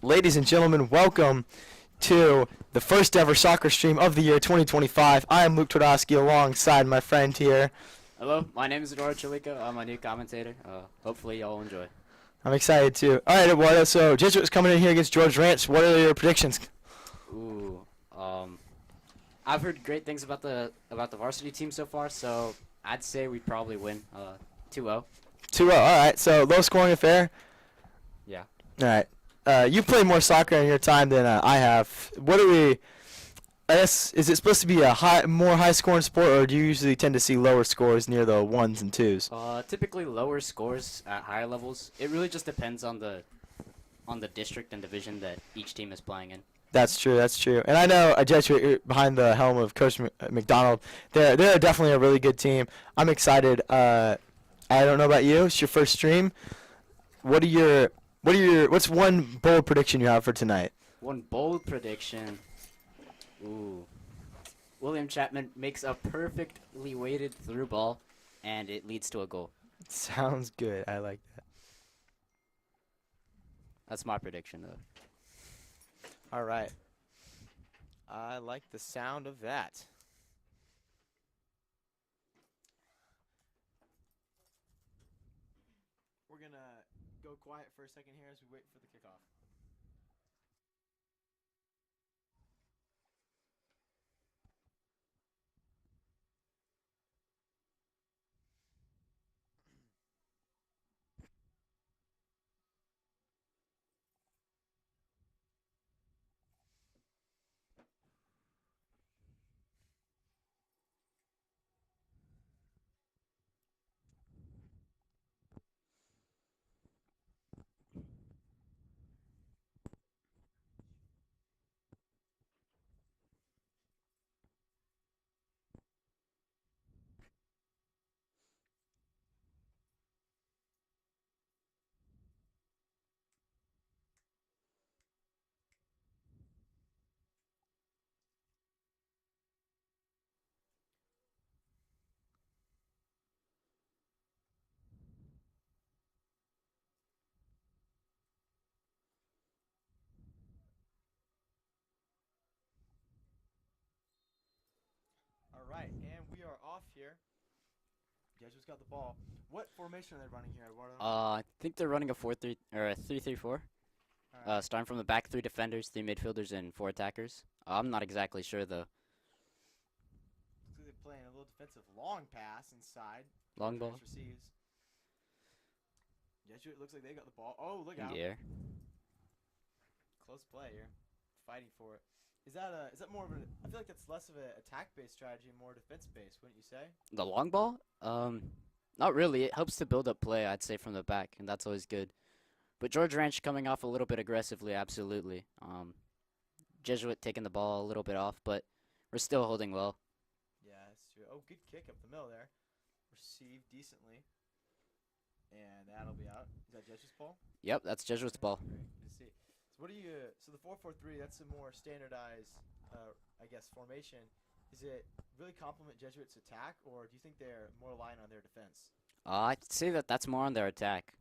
Ladies and gentlemen, welcome to the first ever soccer stream of the year 2025. I am Luke Twardowski alongside my friend here. Hello, my name is Eduardo Chalica. I'm a new commentator. Hopefully y'all enjoy. I'm excited too. All right, Eduardo, so Jesuits coming in here against George Ranch. What are your predictions? Ooh, I've heard great things about the varsity team so far, so I'd say we probably win 2-0. 2-0. All right, so low scoring affair. Yeah. All right. You've played more soccer in your time than I have. What are we? I guess is it supposed to be a more high scoring sport, or do you usually tend to see lower scores near the ones and twos? Typically lower scores at higher levels. It really just depends on the district and division that each team is playing in. That's true. That's true. And I know a Jesuit behind the helm of Coach McDonald. They're definitely a really good team. I'm excited. I don't know about you. It's your first stream. What's one bold prediction you have for tonight? One bold prediction. Ooh. William Chapman makes a perfectly weighted through ball, and it leads to a goal. Sounds good. I like that. That's my prediction, though. All right. I like the sound of that. We're going to go quiet for a second here as we wait for the kickoff. All right, and we are off here. Jesuits got the ball. What formation are they running here, Eduardo? I think they're running a 4-3 or a 3-3-4. Right. Starting from the back, 3 defenders, 3 midfielders, and 4 attackers. I'm not exactly sure though. So they're playing a little defensive long pass inside. Long ball. Receives. Jesuit looks like they got the ball. Oh, look out! Yeah. Close play here, fighting for it. Is that more of a? I feel like that's less of an attack-based strategy, more defense-based, wouldn't you say? The long ball? Not really. It helps to build up play, I'd say, from the back, and that's always good. But George Ranch coming off a little bit aggressively, absolutely. Jesuit taking the ball a little bit off, but we're still holding well. Yeah, that's true. Oh, good kick up the middle there. Received decently. And that'll be out. Is that Jesuit's ball? Yep, that's Jesuit's ball. Great. Good to see. So what do you? So the 4-4-3. That's a more standardized, I guess, formation. Is it really complement Jesuits' attack, or do you think they're more reliant on their defense? I'd say that that's more on their attack.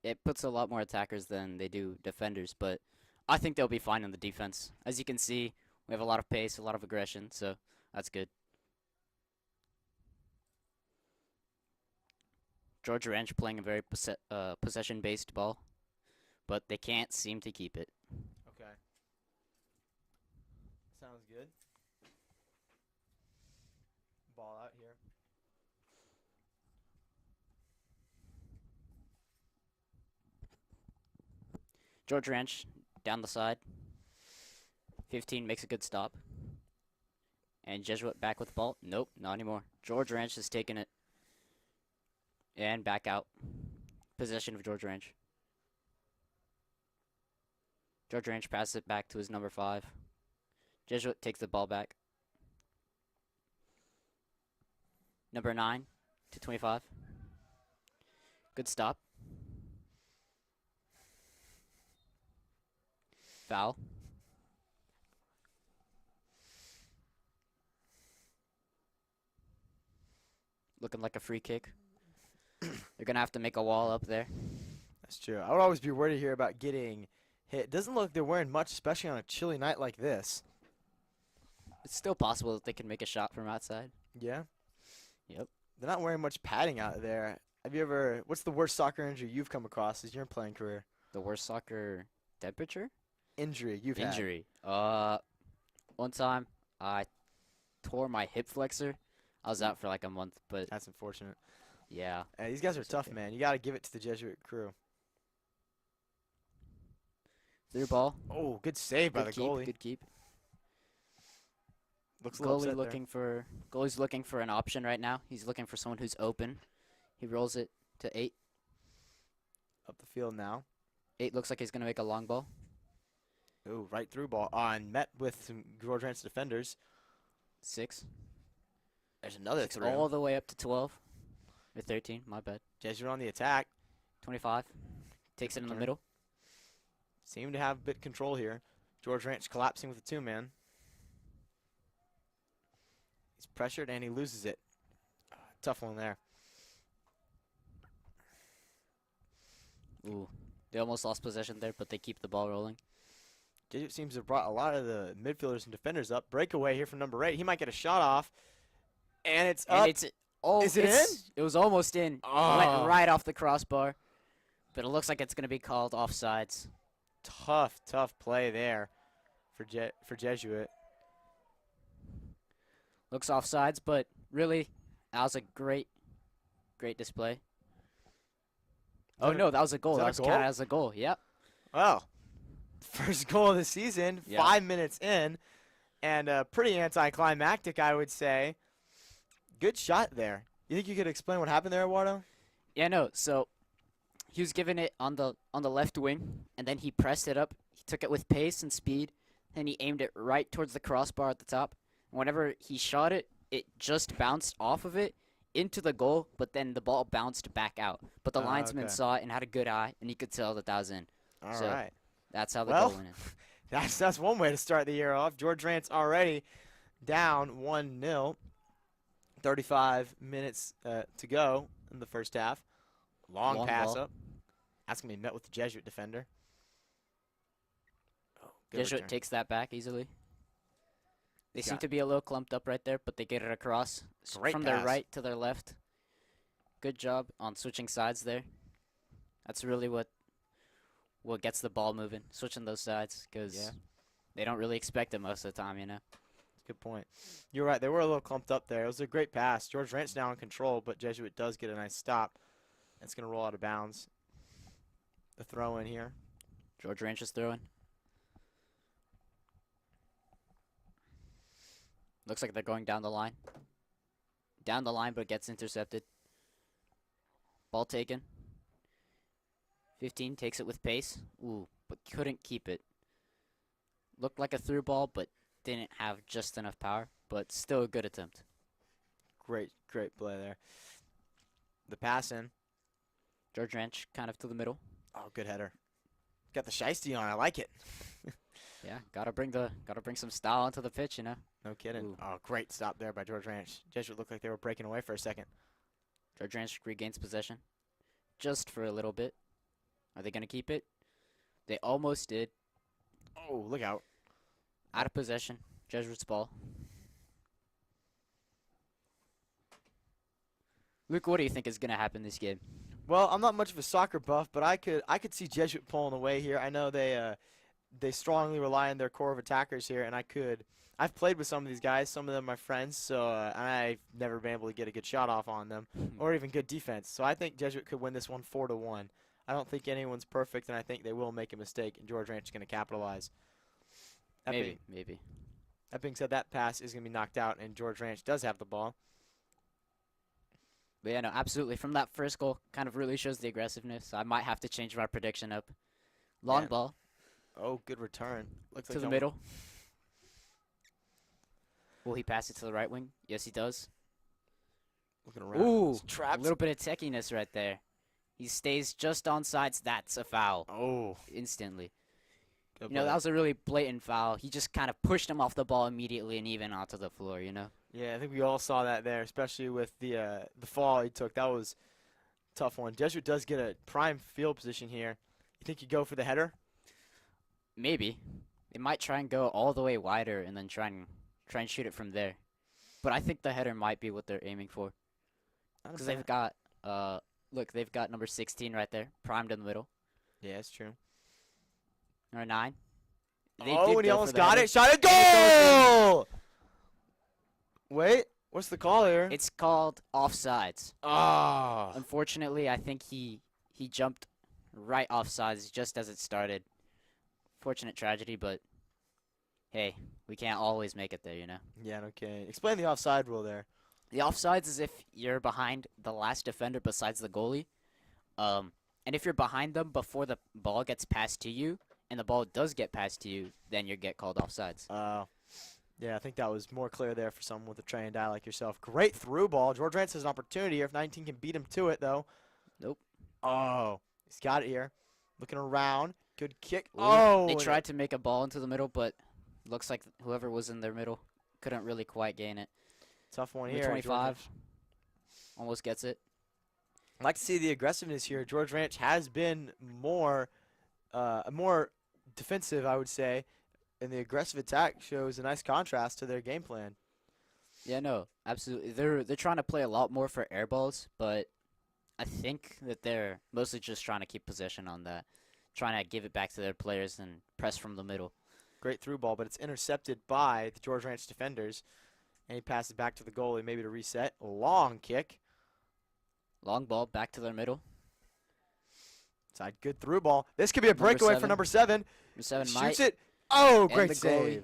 It puts a lot more attackers than they do defenders, but I think they'll be fine on the defense. As you can see, we have a lot of pace, a lot of aggression, so that's good. George Ranch playing a very possession-based ball, but they can't seem to keep it. Okay. Sounds good. Ball out here. George Ranch down the side. 15 makes a good stop. And Jesuit back with the ball. Nope, not anymore. George Ranch has taken it. And back out. Possession of George Ranch. George Ranch passes it back to his number 5. Jesuit takes the ball back. Number 9 to 25. Good stop. Foul. Looking like a free kick. They're going to have to make a wall up there. That's true. I would always be worried here about getting hit. It doesn't look like they're wearing much, especially on a chilly night like this. It's still possible that they can make a shot from outside. Yeah. Yep. They're not wearing much padding out there. Have you ever? What's the worst soccer injury you've come across in your playing career? The worst soccer temperature? Injury you've had. Injury. One time I tore my hip flexor. I was out for like a month, but That's unfortunate. yeah. These guys are It's tough, okay. man. You got to give it to the Jesuit crew. Through ball. Oh, good save by Good the keep. goalie. Good keep. Looks a little upset Goalie's looking for an option right now. He's looking for someone who's open. He rolls it to 8. there. Up the field now. 8 looks like he's gonna make a long ball. Ooh, right through ball. And met with some George Rance defenders. 6. There's another Six through. all the way up to 12. Or 13, my bad. Jesuit on the attack. 25. Takes it in the Return. middle. Seem to have a bit of control here. George Ranch collapsing with a 2-man. He's pressured and he loses it. Tough one there. Ooh. They almost lost possession there, but they keep the ball rolling. Jesuit seems to have brought a lot of the midfielders and defenders up. Breakaway here from number 8. He might get a shot off. And it's And up. it's Is it in? It was almost in. Oh. Went right off the crossbar. But it looks like it's gonna be called offsides. Tough play there for Jesuit. Looks offsides, but really, that was a great display. Oh no, that was a goal. that That a was goal? counted as a goal. Yep. Well, first goal of the season, Yeah. 5 minutes in, and pretty anticlimactic, I would say. Good shot there. You think you could explain what happened there, Eduardo? Yeah, no. So he was given it on the left wing, and then he pressed it up. He took it with pace and speed, and he aimed it right towards the crossbar at the top. Whenever he shot it, it just bounced off of it into the goal, but then the ball bounced back out. But the linesman okay. saw it and had a good eye, and he could tell that was in. All So- right. That's how the Well, goal went in. That's one way to start the year off. George Rance already down 1-0. 35 minutes to go in the first half. Long pass ball. up. That's going to be met with the Jesuit defender. Oh, good Jesuit return. takes that back easily. They seem Got- to be a little clumped up right there, but they get it across Great from pass. their right to their left. Good job on switching sides there. That's really what gets the ball moving, switching those sides, because Yeah. they don't really expect it most of the time, you know. Good point. You're right. They were a little clumped up there. It was a great pass. George Rance now in control, but Jesuit does get a nice stop. It's going to roll out of bounds. The throw in here. George Ranch is throwing. Looks like they're going down the line. Down the line, but gets intercepted. Ball taken. 15 takes it with pace. Ooh, but couldn't keep it. Looked like a through ball, but didn't have just enough power. But still a good attempt. Great play there. The pass in. George Ranch kind of to the middle. Oh, good header. Got the shiesty on. I like it. Yeah, gotta bring some style onto the pitch, you know. No kidding. Ooh. Oh, great stop there by George Ranch. Jesuit looked like they were breaking away for a second. George Ranch regains possession, just for a little bit. Are they gonna keep it? They almost did. Oh, look out. Out of possession. Jesuit's ball. Luke, what do you think is gonna happen this game? Well, I'm not much of a soccer buff, but I could see Jesuit pulling away here. I know they strongly rely on their core of attackers here, and I've played with some of these guys. Some of them are my friends, so I've never been able to get a good shot off on them or even good defense. So I think Jesuit could win this one 4-1. I don't think anyone's perfect, and I think they will make a mistake, and George Ranch is going to capitalize. Maybe. That being said, that pass is going to be knocked out, and George Ranch does have the ball. But yeah, no, absolutely. From that first goal, kind of really shows the aggressiveness. I might have to change my prediction up. Long Yeah. ball Oh, good return. Looks to like the middle. Will he pass it to the right wing? Yes, he does. Looking around. Ooh, It's a trapped. little bit of techiness right there. He stays just on sides. That's a foul Oh, instantly. good You know, play. that was a really blatant foul. He just kind of pushed him off the ball immediately and even onto the floor, you know? Yeah, I think we all saw that there, especially with the fall he took. That was a tough one. Jesuit does get a prime field position here. You think you go for the header? Maybe. They might try and go all the way wider and then try and shoot it from there. But I think the header might be what they're aiming for. Not a Because bad- they've got, look, they've got number 16 right there, primed in the middle. Yeah, it's true. Number 9. They Oh, did and he go for almost the got header. it. Shot it. And it goes in. Goal! Wait, what's the call here? It's called offsides. Ah. Unfortunately, I think he jumped right offsides just as it started. Fortunate tragedy, but hey, we can't always make it there, you know. Yeah, okay. Explain the offside rule there. The offsides is if you're behind the last defender besides the goalie. And if you're behind them before the ball gets passed to you, and the ball does get passed to you, then you get called offsides. Yeah, I think that was more clear there for someone with a trained eye like yourself. Great through ball. George Rance has an opportunity here if 19 can beat him to it, though. Nope. Oh, he's got it here. Looking around. Good kick. Ooh, Oh! they and tried to make a ball into the middle, but looks like whoever was in their middle couldn't really quite gain it. tough one Number here. George 25 Rance. almost gets it. I'd like to see the aggressiveness here. George Ranch has been more defensive, I would say, and the aggressive attack shows a nice contrast to their game plan. Yeah, no, absolutely. They're trying to play a lot more for air balls, but I think that they're mostly just trying to keep possession on that, trying to give it back to their players and press from the middle. Great through ball, but it's intercepted by the George Ranch defenders, and he passes back to the goalie, maybe to reset. Long kick. Long ball back to their middle. Side good through ball. This could be a breakaway for 7. number 7. Number 7 Shoots might. it. Oh, And great the save. goalie.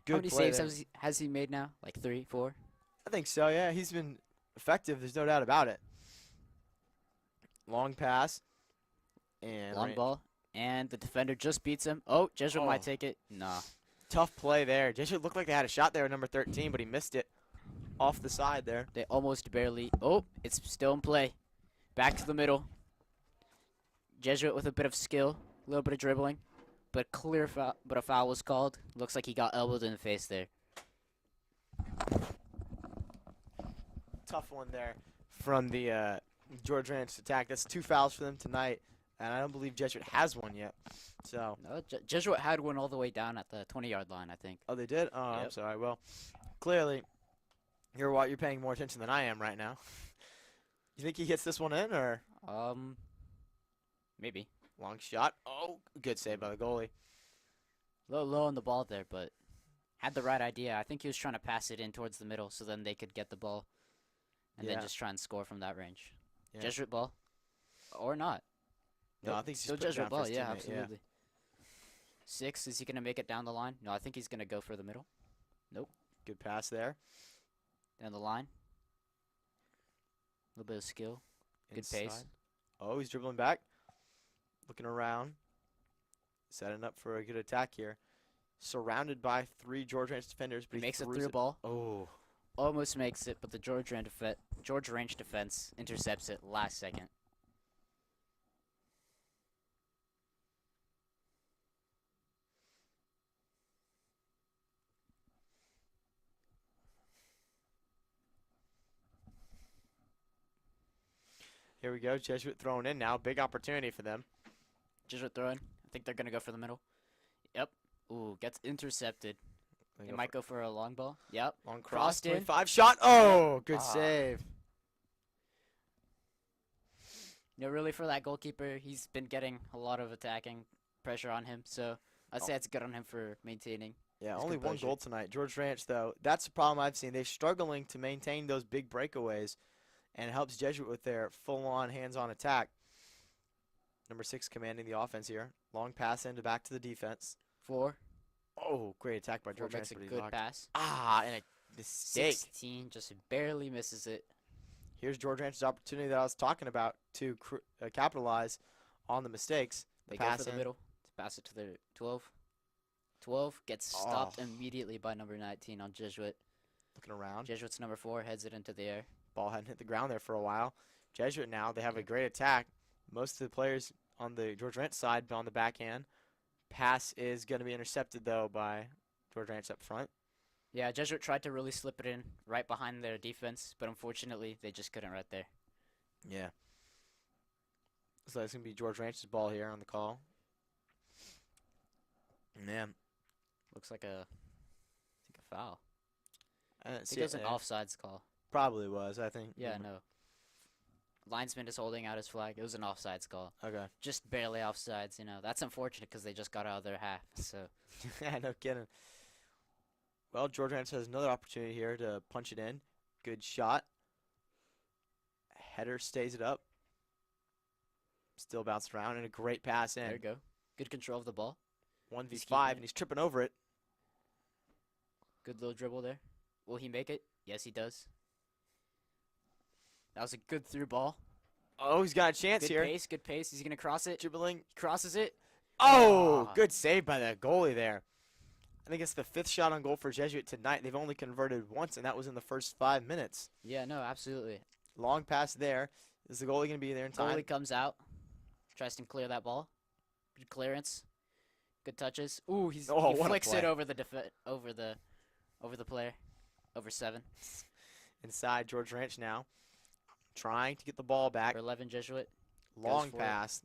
Good How many play saves there. has he made now? Like 3, 4? I think so, yeah. He's been effective. There's no doubt about it. Long pass. And Long ball. And the defender just beats him. Oh, Jesuit might take it. Nah. tough play there. Jesuit looked like they had a shot there at number 13, but he missed it off the side there. They almost barely. Oh, it's still in play. Back to the middle. Jesuit with a bit of skill, a little bit of dribbling, but a foul was called. Looks like he got elbowed in the face there. Tough one there from the George Ranch attack. That's 2 fouls for them tonight, and I don't believe Jesuit has one yet. So, No, Jesuit had one all the way down at the 20-yard line, I think. oh, they did? Oh, I'm Yep. sorry. Well, clearly, you're paying more attention than I am right now. You think he gets this one in, or Maybe. long shot? Oh, good save by the goalie. A little low on the ball there, but had the right idea. I think he was trying to pass it in towards the middle so then they could get the ball and Yeah. then just try and score from that range. Yeah. Jesuit ball. Or not. No, I Nope, think he's still just put it Jesuit down for ball. his Yeah, teammate, absolutely. 6, is he going to make it down the line? No, I think he's going to go for the middle. Good pass there. Down the line. A little bit of skill. Good pace. Inside. Oh, he's dribbling back. Looking around. Setting up for a good attack here. Surrounded by 3 George Ranch defenders, but he Makes it throws through ball. Oh. Almost makes it, but the George Ranch defense intercepts it last second. Here we go. Jesuit throwing in now. Big opportunity for them. Jesuit throwing. I think they're going to go for the middle. Yep. Ooh, gets intercepted. They might go for a long ball. Yep. long crossed in. 25 shot. Oh, good Ah. save. You know, really for that goalkeeper, he's been getting a lot of attacking pressure on him. So I'd say it's good on him for maintaining. Yeah, His only one composure. goal tonight. George Ranch, though, that's the problem I've seen. They're struggling to maintain those big breakaways, and it helps Jesuit with their full-on, hands-on attack. Number 6 commanding the offense here. Long pass into back to the defense. 4. Oh, great attack by 4 George makes Ranch, a but he good knocked- pass. Ah, and a mistake. 16 just barely misses it. Here's George Ranch's opportunity that I was talking about to capitalize on the mistakes. They The go pass for the in. middle to pass it to the 12. 12 gets stopped immediately by number 19 on Jesuit. Looking around. Jesuit's number 4 heads it into the air. Ball hadn't hit the ground there for a while. Jesuit now, they have a great attack. Most of the players on the George Ranch side on the backhand. Pass is going to be intercepted, though, by George Ranch up front. Yeah, Jesuit tried to really slip it in right behind their defense, but unfortunately they just couldn't right there. Yeah. So it's going to be George Ranch's ball here on the call. Man, Looks like I think a foul. I I didn't think see it it was an there. offsides call. Probably was. I think. Yeah, no. Linesman is holding out his flag. It was an offsides call. Okay. Just barely offsides, you know. That's unfortunate because they just got out of their half. So Yeah, no kidding. Well, George Ranch has another opportunity here to punch it in. Good shot. Header stays it up. Still bounced around and a great pass there you in. go. Good control of the ball. He's keeping 1v5 it. and he's tripping over it. Good little dribble there. Will he make it? Yes, he does. That was a good through ball. Oh, he's got a chance Good here. pace, good pace. He's going to cross it. Dribbling. He crosses it. Oh, Ah. good save by the goalie there. I think it's the 5th shot on goal for Jesuit tonight. They've only converted once, and that was in the first 5 minutes. Yeah, no, absolutely. Long pass there. Is the goalie going to be there in time? Goalie comes out. Tries to clear that ball. Good clearance. Good touches. Ooh, he what a flicks it play. over the player. Over 7. Inside George Ranch now. Trying to get the ball back. For 11 Jesuit. Long for it. pass.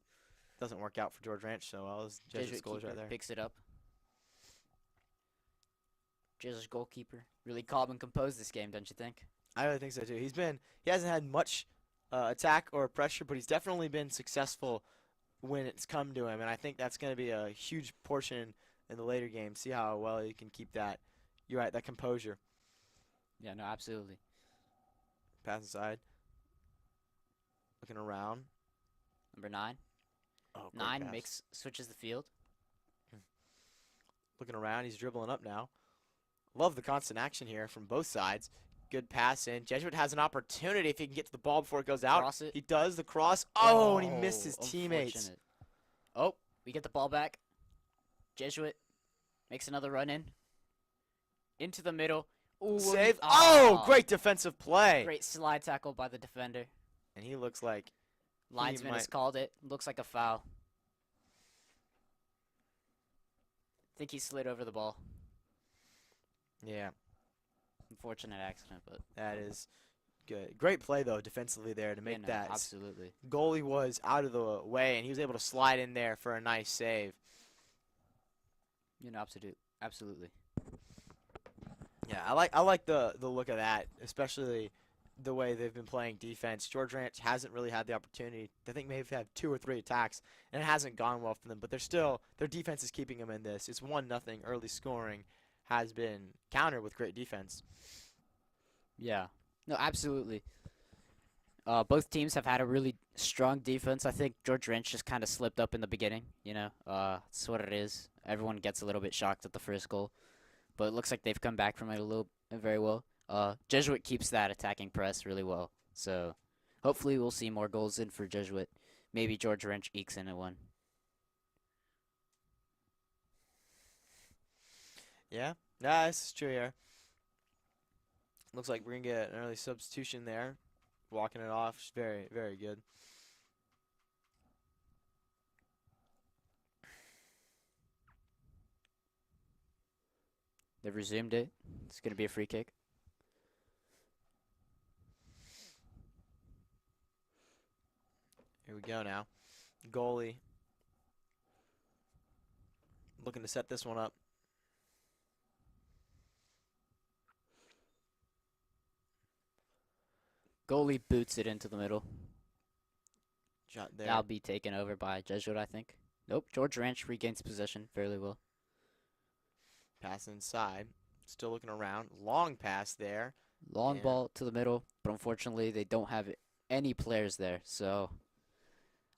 Doesn't work out for George Ranch so well. Jesuit's Jesuit goal's keeper right there. picks it up. Jesuit's goalkeeper really calm and composed this game, don't you think? I really think so too. He hasn't had much attack or pressure, but he's definitely been successful when it's come to him, and I think that's going to be a huge portion in the later game. See how well he can keep that. You're right, that composure. Yeah, no, absolutely. Pass inside. Looking around. Number 9. Oh, great 9 pass. switches the field. Looking around, he's dribbling up now. Love the constant action here from both sides. Good pass in. Jesuit has an opportunity if he can get to the ball before it goes out. Cross it. He does the cross. Oh, and he missed his teammates. Unfortunate. Oh, we get the ball back. Jesuit makes another run in. Into the middle. Ooh, Save. Oh, great defensive play. Great slide tackle by the defender. And he looks like Linesman has might- called it. Looks like a foul. I think he slid over the ball. yeah, Unfortunate accident, but that is good. Great play though defensively there to yeah, make no, that. absolutely. Goalie was out of the way and he was able to slide in there for a nice save. You know, absolutely. Yeah, I like the look of that, especially the way they've been playing defense. George Ranch hasn't really had the opportunity. I think maybe they've had 2 or 3 attacks, and it hasn't gone well for them. But their defense is keeping them in this. It's 1-0 early scoring has been countered with great defense. Yeah. No, absolutely. Both teams have had a really strong defense. I think George Wrench just kind of slipped up in the beginning. You know, that's what it is. Everyone gets a little bit shocked at the first goal, but it looks like they've come back from it very well. Jesuit keeps that attacking press really well, so hopefully we'll see more goals in for Jesuit. Maybe George Wrench ekes in a one. Yeah, nah, this is true here. Looks like we're going to get an early substitution there. Walking it off. It's very, very good. They've resumed it. It's going to be a free kick. Here we go now. Goalie looking to set this one up. Goalie boots it into the middle. Shot there. That'll be taken over by Jesuit, I think. Nope, George Ranch regains possession fairly well. Pass inside. Still looking around. Long pass there. Long Yeah. ball to the middle, but unfortunately they don't have any players there. So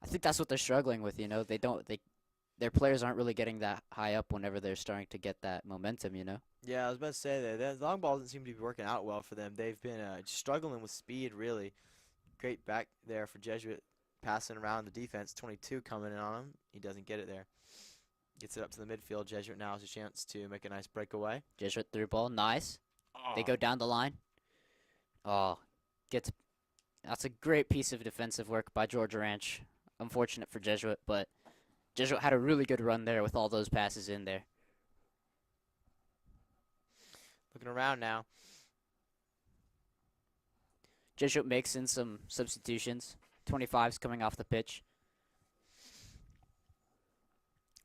I think that's what they're struggling with, you know. Their players aren't really getting that high up whenever they're starting to get that momentum, you know. Yeah, I was about to say that. The long ball doesn't seem to be working out well for them. They've been struggling with speed, really. Great back there for Jesuit. Passing around the defense. 22 coming in on him. He doesn't get it there. Gets it up to the midfield. Jesuit now has a chance to make a nice breakaway. Jesuit through ball, nice. They go down the line. Oh, that's a great piece of defensive work by George Ranch. Unfortunate for Jesuit, but Jesuit had a really good run there with all those passes in there. Looking around now. Jesuit makes in some substitutions. 25's coming off the pitch.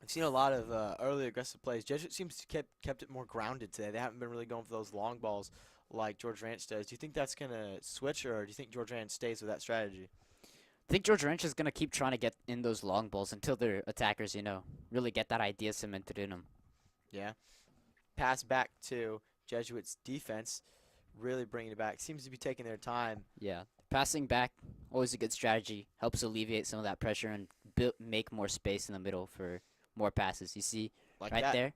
I've seen a lot of early aggressive plays. Jesuit seems to kept it more grounded today. They haven't been really going for those long balls like George Ranch does. Do you think that's gonna switch, or do you think George Ranch stays with that strategy? I think George Ranch is going to keep trying to get in those long balls until their attackers, really get that idea cemented in them. Yeah. Pass back to Jesuit's defense, really bringing it back. Seems to be taking their time. Yeah. Passing back, always a good strategy. Helps alleviate some of that pressure and make more space in the middle for more passes. You see Like right that. there?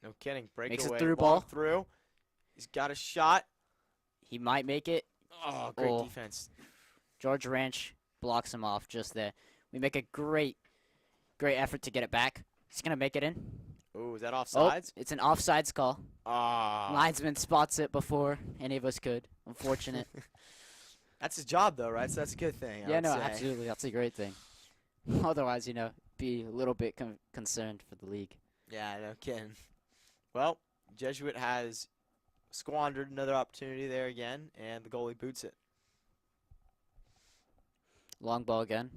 No kidding. Makes a Breakaway. through Long ball. through. He's got a shot. He might make it. Oh, great Oh. defense. George Ranch blocks him off just there. We make a great effort to get it back. He's going to make it in. Ooh, is that Oh, offsides? it's an offsides call. Ah. Linesman spots it before any of us could. Unfortunate. That's his job, though, right? So that's a good thing. I Yeah, would no, say. absolutely. That's a great thing. Otherwise, be a little bit concerned for the league. Yeah, no kidding. Well, Jesuit has squandered another opportunity there again, and the goalie boots it. Long ball again.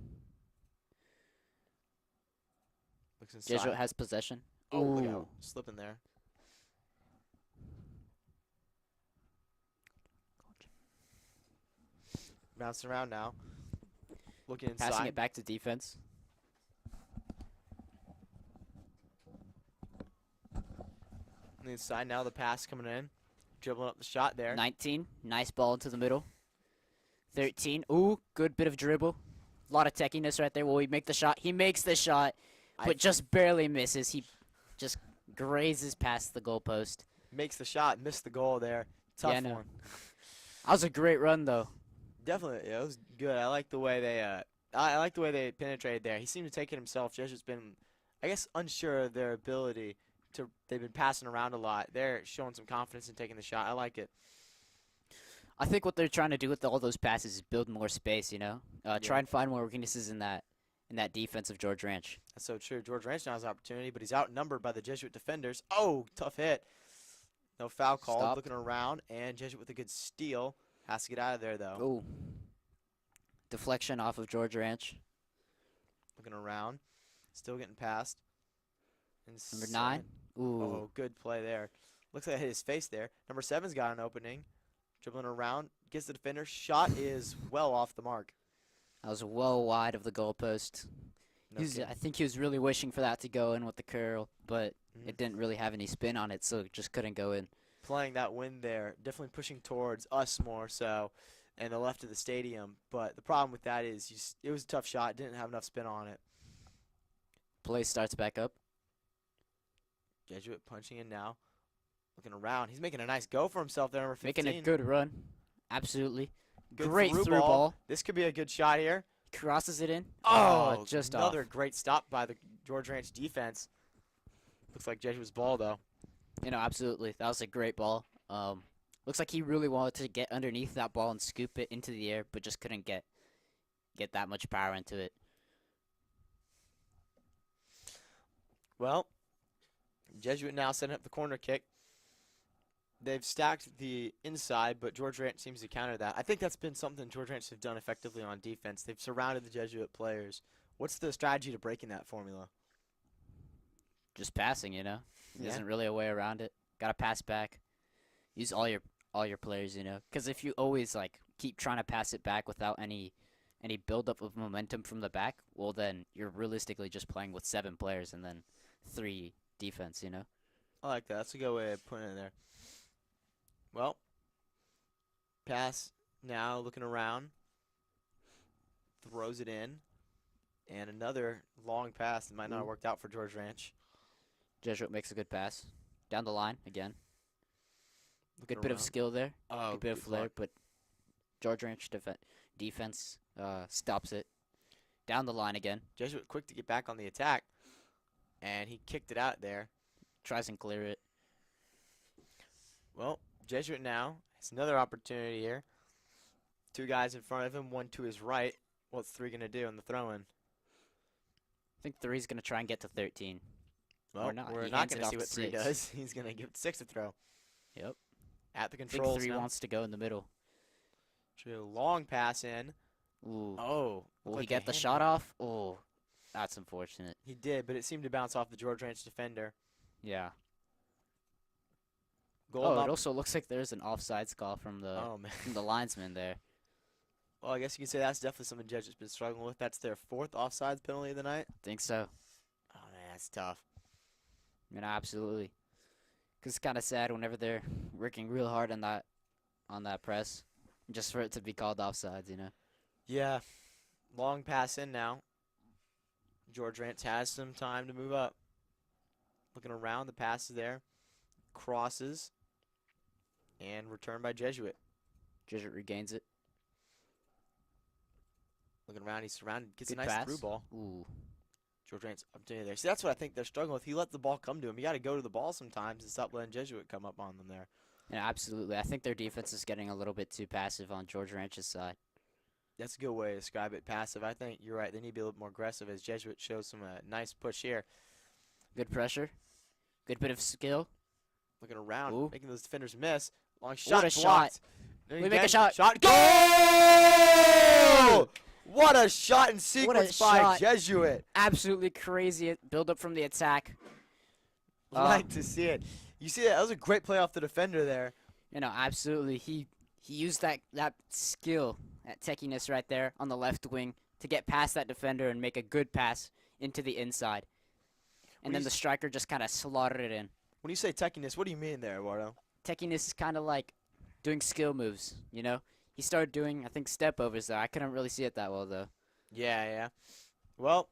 Looks inside. Jesuit has possession. Oh, look Ooh. out. Slipping there. Bouncing around now. Looking inside. Passing it back to defense. On the inside now, the pass coming in. Dribbling up the shot there. 19. Nice ball into the middle. 13. Ooh, good bit of dribble. A lot of techiness right there. Will he make the shot? He makes the shot, but just barely misses. He just grazes past the goalpost. Makes the shot, missed the goal there. Tough Yeah, I know. one. That was a great run, though. Definitely, yeah, it was good. I like the way they I like the way they penetrated there. He seemed to take it himself. Jesuit's been, I guess, unsure of their ability to. They've been passing around a lot. They're showing some confidence in taking the shot. I like it. I think what they're trying to do with all those passes is build more space, Try and find more weaknesses in that defense of George Ranch. That's so true. George Ranch now has an opportunity, but he's outnumbered by the Jesuit defenders. Oh, tough hit. No foul call. Stop. Looking around, and Jesuit with a good steal. Has to get out of there, though. Ooh. Deflection off of George Ranch. Looking around. Still getting past. Number 9. Ooh. Oh, good play there. Looks like I hit his face there. Number 7's got an opening. Dribbling around. Gets the defender. Shot is well off the mark. That was well wide of the goalpost. No kidding. I think he was really wishing for that to go in with the curl, but Mhm. it didn't really have any spin on it, so it just couldn't go in. Playing that wind there. Definitely pushing towards us more so. And the left of the stadium. But the problem with that is it was a tough shot. Didn't have enough spin on it. Play starts back up. Jesuit punching in now. Looking around. He's making a nice go for himself there, number 15. Making a good run. Absolutely. Good Great through ball. This could be a good shot here. Crosses it in. Oh, just another off. great stop by the George Ranch defense. Looks like Jesuit's ball, though. Absolutely. That was a great ball. Looks like he really wanted to get underneath that ball and scoop it into the air, but just couldn't get that much power into it. Well, Jesuit now setting up the corner kick. They've stacked the inside, but George Ranch seems to counter that. I think that's been something George Ranch have done effectively on defense. They've surrounded the Jesuit players. What's the strategy to breaking that formula? Just passing, There Yeah. isn't really a way around it. Got to pass back. Use all your players, Because if you always keep trying to pass it back without any buildup of momentum from the back, well then you're realistically just playing with 7 players and then 3 defense, I like that. That's a good way of putting it there. Well, pass now, looking around. Throws it in. And another long pass that might not have worked out for George Ranch. Jesuit makes a good pass. Down the line again. Looking Good bit of around. skill there. Oh, Good bit of good flair, block. but George Ranch defense stops it. Down the line again. Jesuit quick to get back on the attack. And he kicked it out there. Tries and clear it. Well, Jesuit now has another opportunity here. 2 guys in front of him, 1 to his right. What's 3 going to do in the throw-in? I think 3's going to try and get to 13. Well, Or not. we're He not hands going it to off see to what 3 6. does. He's going to give 6 to throw. Yep. At the I think controls 3 now. wants to go in the middle. Long pass in. Ooh. Oh. Will looked he like get a the hand shot ball. off? Oh. That's unfortunate. He did, but it seemed to bounce off the George Ranch defender. Yeah. Goal Oh, it number. also looks like there's an offsides call from the Oh man. linesman there. Well, I guess you can say that's definitely something Jesuit's been struggling with. That's their 4th offsides penalty of the night. Think so. Oh man, that's tough. I mean, absolutely. Cause it's kind of sad whenever they're working real hard on that press, just for it to be called offsides. You know. Yeah. Long pass in now. George Ranch has some time to move up. Looking around, the pass is there. Crosses. And returned by Jesuit. Jesuit regains it. Looking around, he's surrounded. Gets Good a nice pass. through ball. Ooh. George Ranch opportunity there. See, that's what I think they're struggling with. He let the ball come to him. You got to go to the ball sometimes and stop letting Jesuit come up on them there. Yeah, absolutely. I think their defense is getting a little bit too passive on George Ranch's side. That's a good way to describe it. Passive. I think you're right. They need to be a little more aggressive as Jesuit shows some nice push here. Good pressure. Good bit of skill. Looking around, Ooh. making those defenders miss. Long shot. What a blocked. shot. Then We again, make a shot. Goal! What a shot in sequence by shot. Jesuit. Absolutely crazy build up from the attack. Like to see it. You see that? That was a great play off the defender there. You know, absolutely. He used that skill, that techiness right there on the left wing to get past that defender and make a good pass into the inside. And then the striker just kind of slaughtered it in. When you say techiness, what do you mean there, Eduardo? Techiness is kind of like doing skill moves, you know? He started doing, I think, step overs there. I couldn't really see it that well, though. Yeah. Well,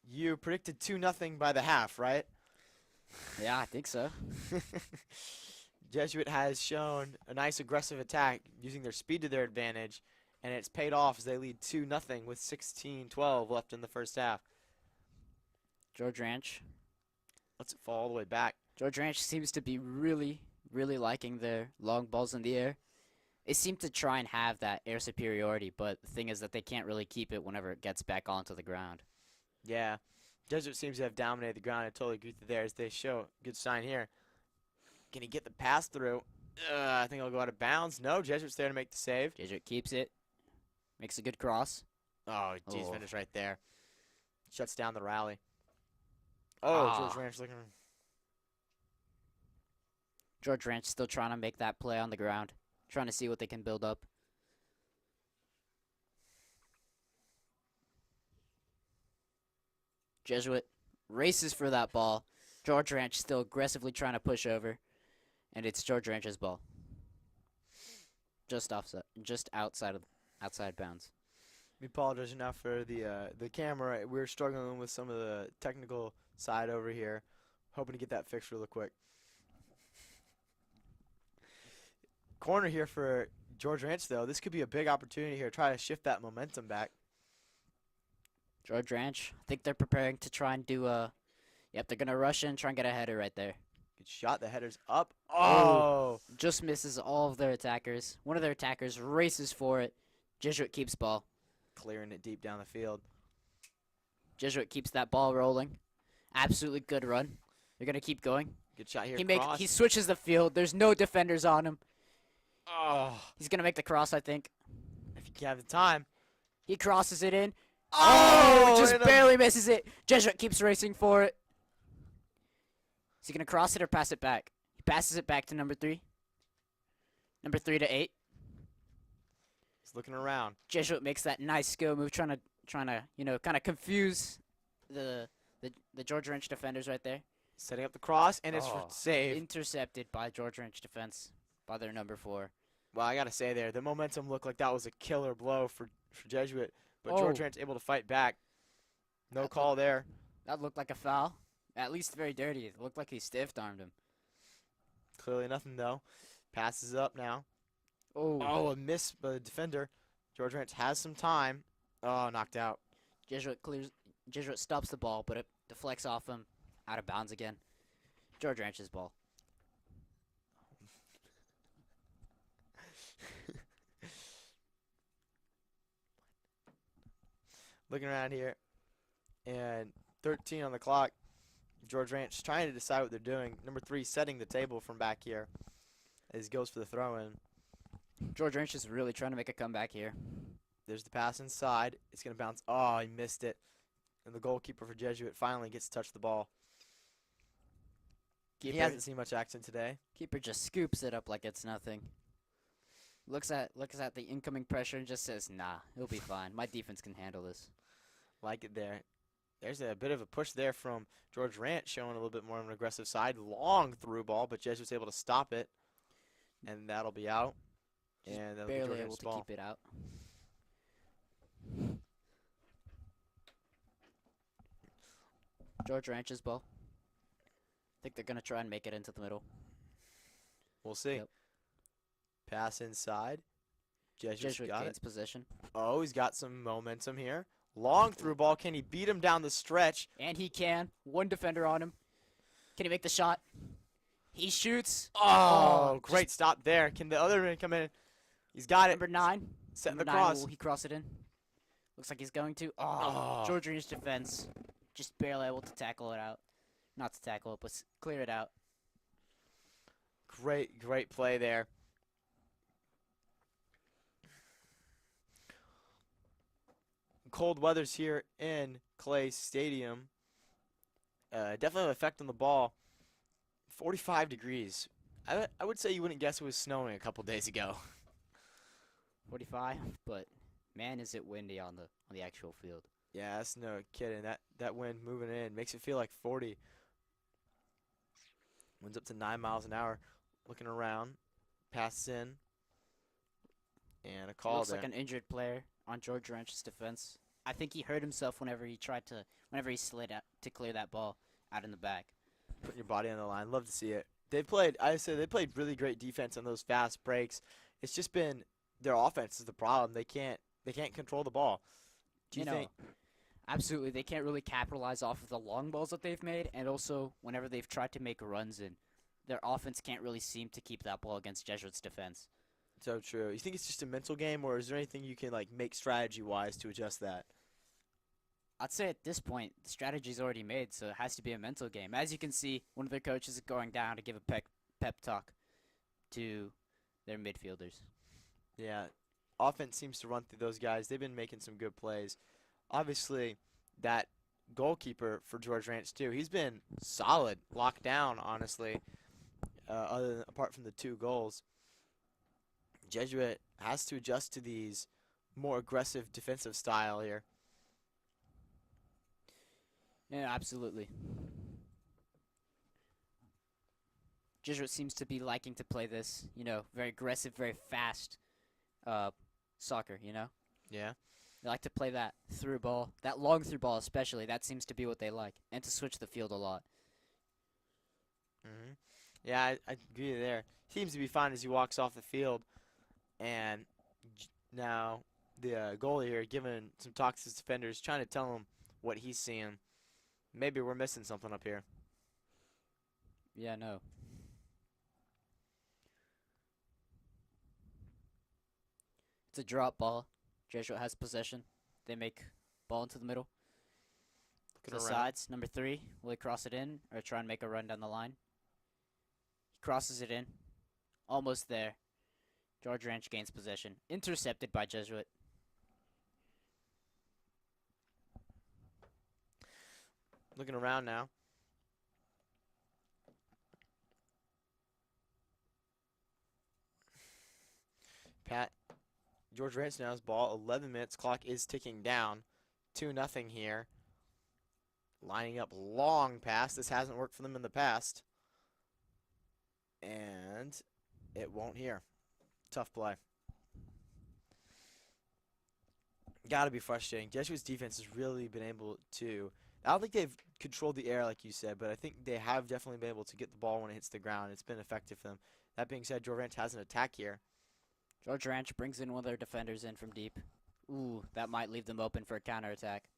you predicted 2-0 by the half, right? Yeah, I think so. Jesuit has shown a nice aggressive attack using their speed to their advantage, and it's paid off as they lead 2-0 with 16-12 left in the first half. George Ranch. Lets it fall all the way back. George Ranch seems to be really, really liking their long balls in the air. They seem to try and have that air superiority, but the thing is that they can't really keep it whenever it gets back onto the ground. Yeah. Jesuit seems to have dominated the ground. I totally agree with you there as they show. Good sign here. Can he get the pass through? I think he'll go out of bounds. No, Jesuit's there to make the save. Jesuit keeps it. Makes a good cross. Oh, geez, Oh. finish right there. Shuts down the rally. Oh, George Ranch looking. George Ranch still trying to make that play on the ground. Trying to see what they can build up. Jesuit races for that ball. George Ranch still aggressively trying to push over. And it's George Ranch's ball. Just outside bounds. We apologize now for the camera. We're struggling with some of the technical side over here. Hoping to get that fixed real quick. Corner here for George Ranch, though. This could be a big opportunity here. Try to shift that momentum back. George Ranch, I think they're preparing to try and do a... Yep, they're going to rush in, try and get a header right there. Good shot. The header's up. Oh! Just misses all of their attackers. One of their attackers races for it. Jesuit keeps ball. Clearing it deep down the field. Jesuit keeps that ball rolling. Absolutely good run. They're going to keep going. Good shot here. He switches the field. There's no defenders on him. Oh! He's going to make the cross, I think. If you have the time. He crosses it in. Oh! Just barely misses it. Jesuit keeps racing for it. Is he going to cross it or pass it back? He passes it back to number 3. Number 3 to 8. He's looking around. Jesuit makes that nice skill move, trying to, you know, kind of confuse the George Ranch defenders right there. Setting up the cross, and it's saved. Intercepted by George Ranch defense, by their number 4. Well, I got to say there, the momentum looked like that was a killer blow for Jesuit, but George Ranch able to fight back. No call there. That looked like a foul. At least very dirty. It looked like he stiff-armed him. Clearly nothing, though. Passes up now. Oh, A miss by the defender. George Ranch has some time. Oh, knocked out. Jesuit stops the ball, but it deflects off him, out of bounds again. George Ranch's ball. Looking around here, and 13 on the clock. George Ranch trying to decide what they're doing. Number 3 setting the table from back here as he goes for the throw-in. George Ranch is really trying to make a comeback here. There's the pass inside. It's going to bounce. Oh, he missed it. And the goalkeeper for Jesuit finally gets to touch the ball. He Keeper, hasn't seen much action today. keeper just scoops it up like it's nothing. Looks at the incoming pressure and just says, "Nah, it'll be fine. My defense can handle this." Like it there. There's a bit of a push there from George Ranch, showing a little bit more of an aggressive side. Long through ball, but Jesuit's able to stop it. And that'll be out. Just And that'll be barely George able Ranch's to ball. keep it out. George Ranch's ball. I think they're gonna try and make it into the middle. We'll see. Yep. Pass inside. Jesuit's Jesuit got gains it. possession, Oh, he's got some momentum here. Long through ball. Can he beat him down the stretch? and he can. One defender on him. Can he make the shot? He shoots. Oh, Oh, great stop there. Can the other man come in? He's got it. Number 9. Setting Number the 9, cross. will he cross it in? Looks like he's going to. Oh. Oh, George Ranch defense. Just barely able to tackle it out. Not to tackle it, but clear it out. Great play there. Cold weather's here in Clay Stadium. Definitely an effect on the ball. 45 degrees. I would say you wouldn't guess it was snowing a couple days ago. 45, but man, is it windy on the actual field. Yeah, that's no kidding. That wind moving in makes it feel like 40. Wind's up to 9 miles an hour. Looking around, passes in, and a call Looks there. like an injured player on George Ranch's defense. I think he hurt himself whenever he slid out to clear that ball out in the back. Putting your body on the line. Love to see it. They played really great defense on those fast breaks. It's just been their offense is the problem. They can't control the ball. Do you think? Absolutely, they can't really capitalize off of the long balls that they've made, and also whenever they've tried to make runs in, their offense can't really seem to keep that ball against Jesuit's defense. So true. You think it's just a mental game, or is there anything you can like make strategy-wise to adjust that? I'd say at this point, the strategy's already made, so it has to be a mental game. As you can see, one of their coaches is going down to give a pep talk to their midfielders. Yeah, offense seems to run through those guys. They've been making some good plays. Obviously, that goalkeeper for George Ranch too. He's been solid, locked down. Honestly, apart from the 2 goals, Jesuit has to adjust to these more aggressive defensive style here. Yeah, absolutely. Jesuit seems to be liking to play this, very aggressive, very fast soccer, Yeah. They like to play that through ball, that long through ball especially. That seems to be what they like, and to switch the field a lot. Yeah, I agree there. Seems to be fine as he walks off the field, and now the goalie here giving some talks to his defenders, trying to tell him what he's seeing. Maybe we're missing something up here. Yeah, no. It's a drop ball. Jesuit has possession. They make ball into the middle. To the sides. Number 3. Will he cross it in or try and make a run down the line? He crosses it in. Almost there. George Ranch gains possession. Intercepted by Jesuit. Looking around now. George Ranch now has ball. 11 minutes. Clock is ticking down. 2-0 here. Lining up long pass. This hasn't worked for them in the past. And it won't here. Tough play. Got to be frustrating. Jesuit's defense has really been able to. I don't think they've controlled the air like you said, but I think they have definitely been able to get the ball when it hits the ground. It's been effective for them. That being said, George Ranch has an attack here. George Ranch brings in one of their defenders in from deep. Ooh, that might leave them open for a counterattack.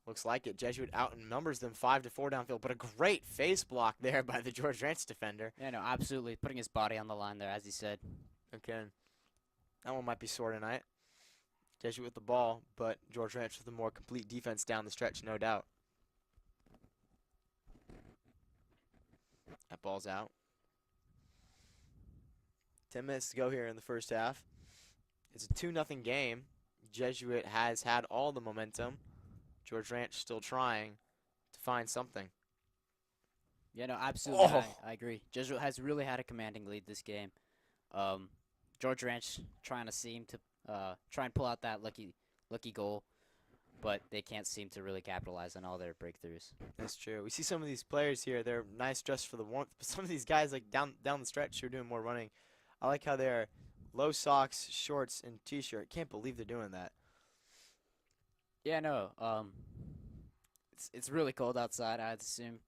Looks like it. Jesuit outnumbers them 5-4 downfield, but a great face block there by the George Ranch defender. Yeah, no, absolutely. Putting his body on the line there, as he said. Okay. That one might be sore tonight. Jesuit with the ball, but George Ranch with a more complete defense down the stretch, no doubt. That ball's out. 10 minutes to go here in the first half. It's a 2-0 game. Jesuit has had all the momentum. George Ranch still trying to find something. Yeah, no, absolutely. Oh, I agree. Jesuit has really had a commanding lead this game. George Ranch trying to seem to try and pull out that lucky goal, but they can't seem to really capitalize on all their breakthroughs. that's true. We see some of these players here. They're nice dressed for the warmth, but some of these guys like down the stretch who are doing more running. I like how they're low socks, shorts, and t-shirt. Can't believe they're doing that. Yeah, no. It's really cold outside. I'd assume.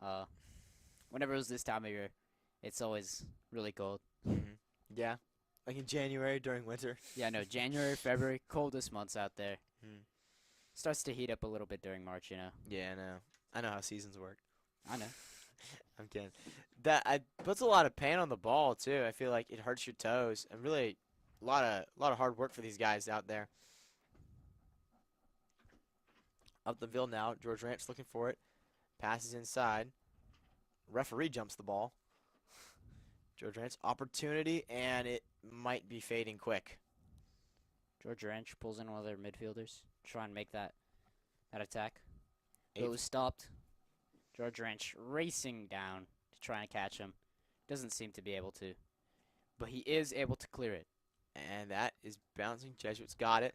Uh, Whenever it was this time of year, it's always really cold. Yeah, like in January during winter. Yeah, no. January, February, coldest months out there. Hmm. Starts to heat up a little bit during March. You know. Yeah, I know. I know how seasons work. I know. I'm kidding. That puts a lot of pain on the ball too. I feel like it hurts your toes, and really, a lot of hard work for these guys out there. Up the field now. George Ranch looking for it. Passes inside. Referee jumps the ball. George Ranch opportunity, and it might be fading quick. George Ranch pulls in one of their midfielders, try and make that attack. It Eighth. was stopped. George Ranch racing down to try and catch him. Doesn't seem to be able to, but he is able to clear it. And that is bouncing. Jesuits got it.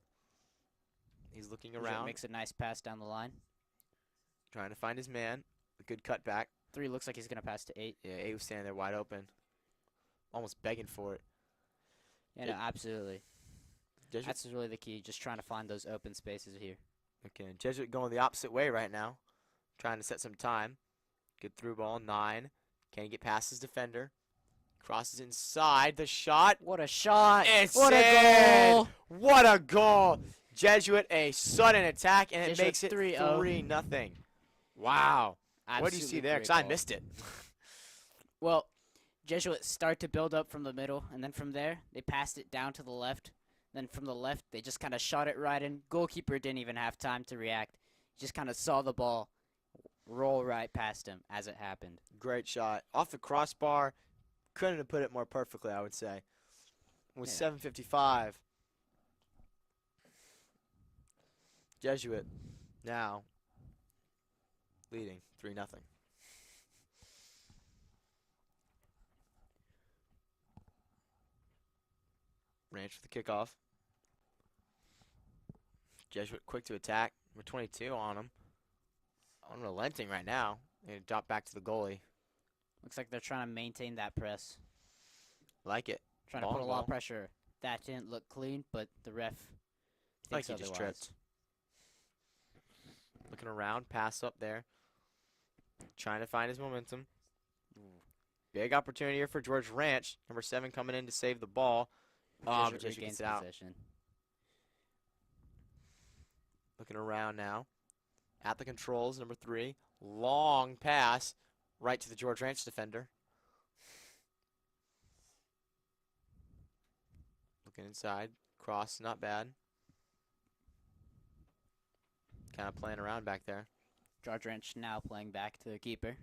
He's looking Jesuit around, makes a nice pass down the line. trying to find his man. A good cutback. 3 looks like he's gonna pass to 8. Yeah, 8 was standing there wide open. Almost begging for it. Yeah, no, absolutely. Jesuit, That's really the key. Just trying to find those open spaces here. okay, Jesuit going the opposite way right now. Trying to set some time. Good through ball. 9. Can he get past his defender? Crosses inside. The shot. What a shot! It's What in! a goal! What a goal! Jesuit a sudden attack, and it Jesuit makes it 3-0. 3-0. Wow. What do you see Absolutely there? great Because I goal. missed it. Well, Jesuits start to build up from the middle, and then from there, they passed it down to the left. Then from the left, they just kind of shot it right in. Goalkeeper didn't even have time to react. Just kind of saw the ball roll right past him as it happened. Great shot. Off the crossbar. Couldn't have put it more perfectly, I would say. With Yeah. 7:55. Jesuit now leading 3-0. Ranch with the kickoff. Jesuit quick to attack. Number 22 on him. Unrelenting right now. They drop back to the goalie. Looks like they're trying to maintain that press. Like it. Trying Ball to put a on lot of ball. pressure. That didn't look clean, but the ref Like thinks he just otherwise. tripped. Looking around. Pass up there. Trying to find his momentum. Big opportunity here for George Ranch. Number 7 coming in to save the ball. Jesuit But Jesuit regains gets it out. possession. Looking around now. At the controls, number 3. Long pass right to the George Ranch defender. Looking inside. Cross, not bad. Kind of playing around back there. George Ranch now playing back to the keeper.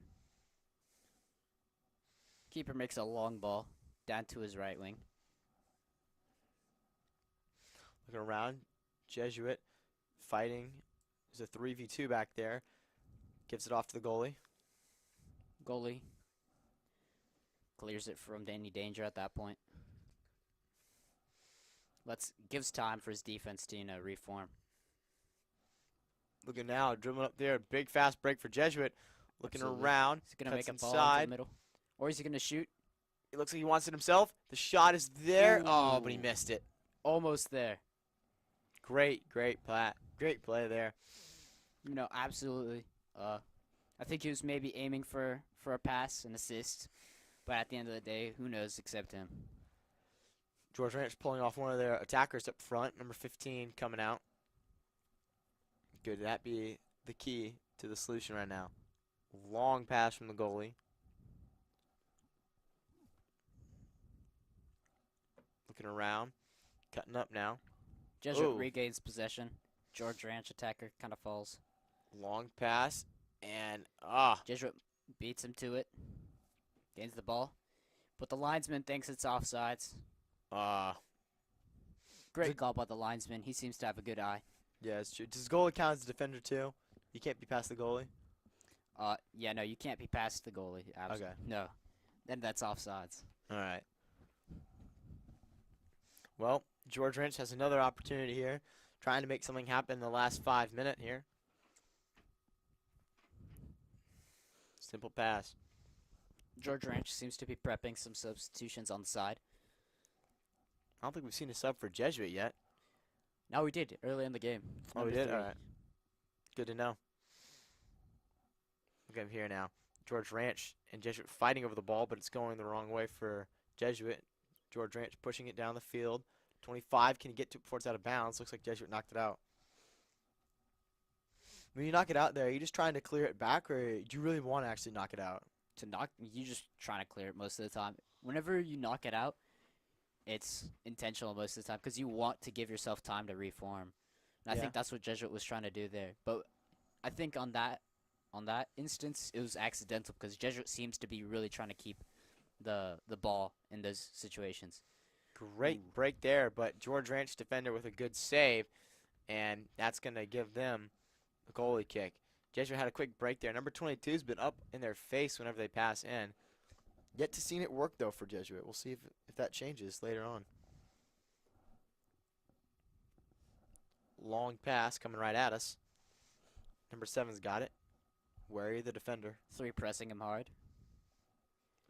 Keeper makes a long ball down to his right wing. Looking around. Jesuit fighting. There's a 3v2 back there. Gives it off to the goalie. Goalie clears it from any danger at that point. Gives time for his defense team to reform. Looking now, dribbling up there. Big fast break for Jesuit. Looking Absolutely. around. He's gonna Cuts make a ball into inside. the middle, or is he gonna shoot? It looks like he wants it himself. The shot is there. Oh, but he Ooh. missed it. Almost there. Great play. Great play there. You know, absolutely. I think he was maybe aiming for a pass, an assist, but at the end of the day, who knows except him. George Ranch pulling off one of their attackers up front. Number 15 coming out. Could that be the key to the solution right now? Long pass from the goalie. Looking around. Cutting up now. Jesuit Ooh. regains possession. George Ranch attacker kind of falls. Long pass. And, Jesuit beats him to it. Gains the ball. But the linesman thinks it's offsides. Great call by the linesman. He seems to have a good eye. Yeah, it's true. Does goalie count as a defender too? You can't be past the goalie. Yeah, no, you can't be past the goalie. Okay. No. Then that's offsides. All right. Well, George Wrench has another opportunity here, trying to make something happen in the last 5 minutes here. Simple pass. George Ranch seems to be prepping some substitutions on the side. I don't think we've seen a sub for Jesuit yet. No, we did early in the game. Oh, we Number did? 3. All right. Good to know. Look at him here now. George Ranch and Jesuit fighting over the ball, but it's going the wrong way for Jesuit. George Ranch pushing it down the field. 25, can he get to it before it's out of bounds? Looks like Jesuit knocked it out. When you knock it out there, are you just trying to clear it back, or do you really want to actually knock it out? You just trying to clear it most of the time. Whenever you knock it out, it's intentional most of the time because you want to give yourself time to reform. And I Yeah. think that's what Jesuit was trying to do there. But I think on that instance, it was accidental because Jesuit seems to be really trying to keep the ball in those situations. Great break there, but George Ranch defender with a good save, and that's going to give them a goalie kick. Jesuit had a quick break there. Number 22's been up in their face whenever they pass in. Yet to see it work, though, for Jesuit. We'll see if that changes later on. Long pass coming right at us. Number 7's got it. Wary the defender. 3 pressing him hard.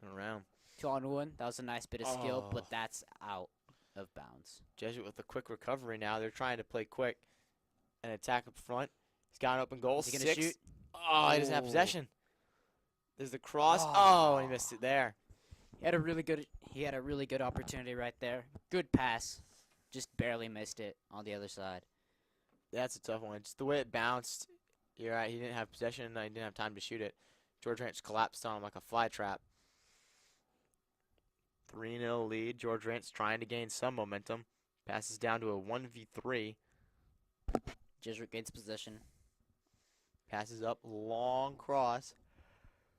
And around. 2-on-1. That was a nice bit of skill, Oh. but that's out of bounds. Jesuit with a quick recovery now. They're trying to play quick and attack up front. He's got an open goal. Is he gonna 6. shoot? Oh, he doesn't have Ooh. Possession. There's the cross. Oh. Oh, and he missed it there. He had a really good opportunity right there. Good pass. Just barely missed it on the other side. That's a tough one. Just the way it bounced. You're right. He didn't have possession and he didn't have time to shoot it. George Ranch collapsed on him like a fly trap. 3-0 lead. George Ranch trying to gain some momentum. Passes down to a 1v3. Jesuit gains possession. Passes up. Long cross.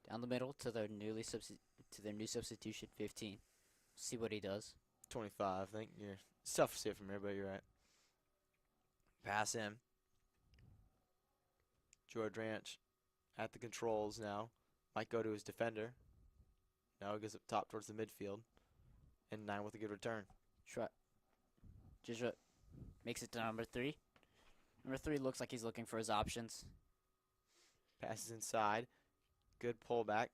Down the middle to their new substitution, 15. See what he does. 25, I think. Yeah. It's tough to see it from here, but you're right. Pass in. George Ranch at the controls now. Might go to his defender. Now he goes up top towards the midfield. And 9 with a good return. Jesuit makes it to number 3. Number 3 looks like he's looking for his options. Passes inside. Good pullback.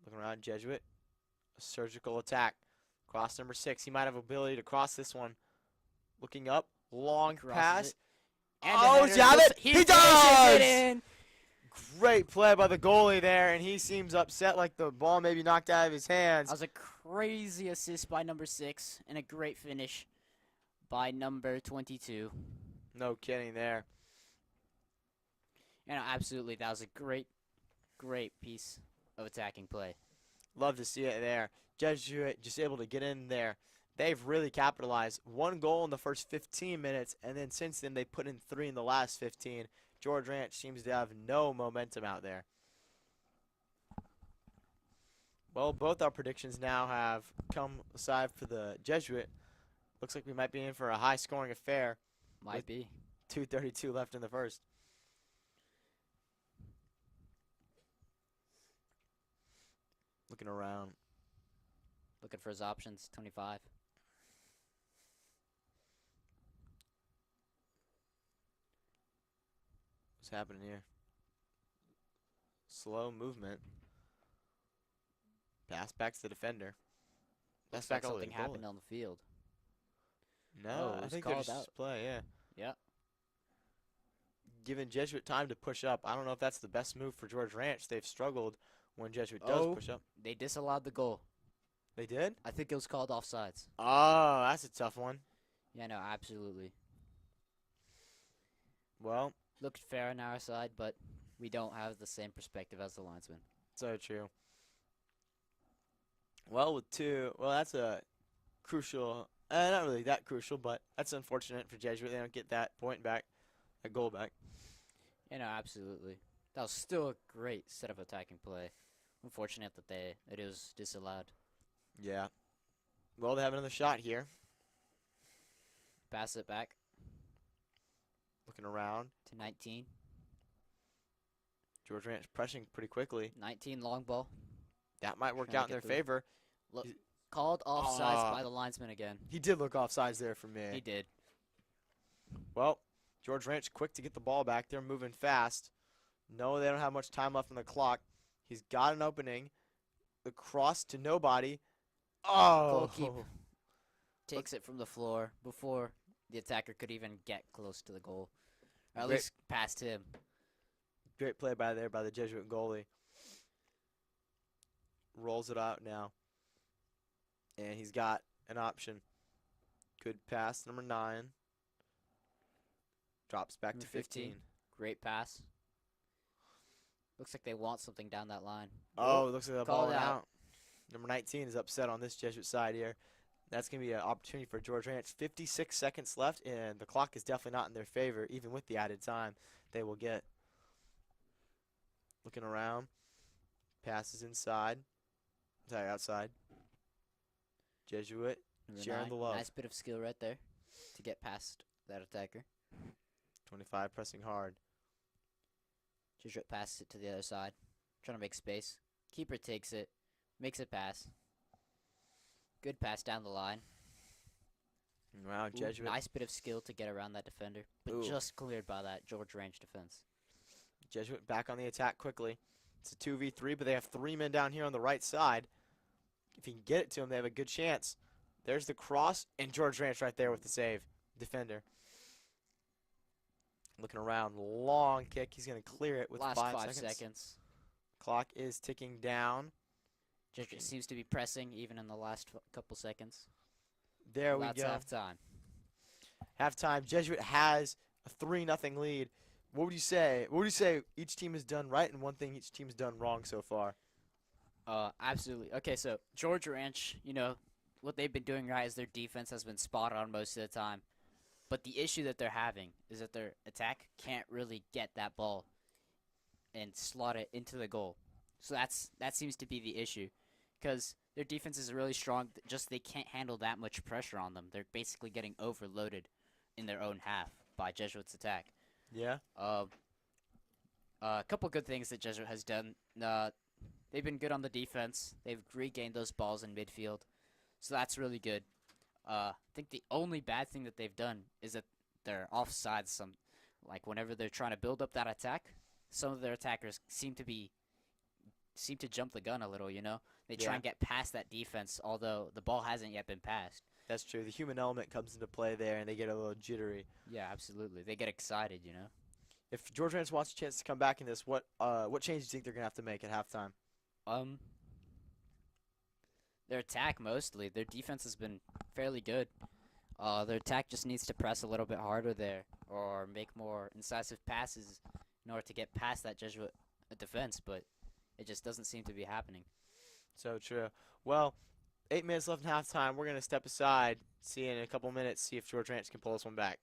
Looking around Jesuit. A surgical attack. Cross number 6. He might have ability to cross this one. Looking up. Long Crosses pass. it. And Oh, the does he have header it? He He finishes does! it in. Great play by the goalie there, and he seems upset like the ball may be knocked out of his hands. That was a crazy assist by number 6 and a great finish by number 22. No kidding there. And absolutely, that was a great piece of attacking play. Love to see it there. Jesuit just able to get in there. They've really capitalized. 1 goal in the first 15 minutes, and then since then they put in 3 in the last 15. George Ranch seems to have no momentum out there. Well, both our predictions now have come aside for the Jesuit. Looks like we might be in for a high-scoring affair. Might be. 2:32 left in the first. Looking around. Looking for his options, 25. What's happening here? Slow movement. Pass back to the defender. Pass Looks like back all the way something to the happened goalie. on the field. No, Oh, it I was think they're called just out. play, yeah. Yeah. Giving Jesuit time to push up. I don't know if that's the best move for George Ranch. They've struggled when Jesuit does Oh. push up. They disallowed the goal. They did? I think it was called offsides. Oh, that's a tough one. Yeah, no, absolutely. Well, Looked fair on our side, but we don't have the same perspective as the linesman. so true. Well, with 2, well, that's a crucial, not really that crucial, but that's unfortunate for Jesuit. They don't get that point back, that goal back. Yeah, no, absolutely. That was still a great set of attacking play. Unfortunate that it was disallowed. Yeah. Well, they have another shot here. Pass it back. Looking around. to 19. George Ranch pressing pretty quickly. 19 long ball. That might work Trying to out in get their through. favor. Look, He's- called offsides Ah. by the linesman again. He did look offsides there for me. He did. Well, George Ranch quick to get the ball back. They're moving fast. No, they don't have much time left on the clock. He's got an opening. The cross to nobody. Oh. Goalkeeper takes it from the floor before the attacker could even get close to the goal. Or at Great. least past him. Great play by the Jesuit goalie. Rolls it out now. And he's got an option. Good pass, number 9. Drops back Number to 15. Great pass. Looks like they want something down that line. Oh, it looks like the ball called went out. out. Number 19 is upset on this Jesuit side here. That's going to be an opportunity for George Ranch. 56 seconds left, and the clock is definitely not in their favor, even with the added time they will get. Looking around. Passes inside. Sorry, outside. Jesuit Number sharing 9. the love. Nice bit of skill right there to get past that attacker. 25 pressing hard. Jesuit passes it to the other side. Trying to make space. Keeper takes it. Makes it pass. Good pass down the line. Wow, Ooh, Jesuit. nice bit of skill to get around that defender. But Ooh. just cleared by that George Ranch defense. Jesuit back on the attack quickly. It's a 2v3, but they have 3 men down here on the right side. If he can get it to him, they have a good chance. There's the cross, and George Ranch right there with the save. Defender. Looking around. Long kick. He's going to clear it with Last 5 seconds. Clock is ticking down. Jesuit seems to be pressing even in the last couple seconds. There we That's go. halftime. Halftime. Jesuit has a 3-0 lead. What would you say? What would you say each team has done right and one thing each team has done wrong so far? Absolutely. Okay, so George Ranch, what they've been doing right is their defense has been spot on most of the time. But the issue that they're having is that their attack can't really get that ball and slot it into the goal. So that seems to be the issue, because their defense is really strong. Just they can't handle that much pressure on them. They're basically getting overloaded in their own half by Jesuit's attack. Yeah? A couple good things that Jesuit has done. They've been good on the defense. They've regained those balls in midfield, so that's really good. I think the only bad thing that they've done is that they're offsides. Like whenever they're trying to build up that attack, some of their attackers seem to jump the gun a little. They try Yeah. and get past that defense, although the ball hasn't yet been passed. That's true. The human element comes into play there, and they get a little jittery. Yeah, absolutely. They get excited. If George Ranch wants a chance to come back in this, what change do you think they're going to have to make at halftime? Their attack mostly. Their defense has been fairly good. Their attack just needs to press a little bit harder there, or make more incisive passes in order to get past that Jesuit defense. But it just doesn't seem to be happening. So true. Well, 8 minutes left in halftime. We're going to step aside, see in a couple minutes, see if George Ranch can pull this one back.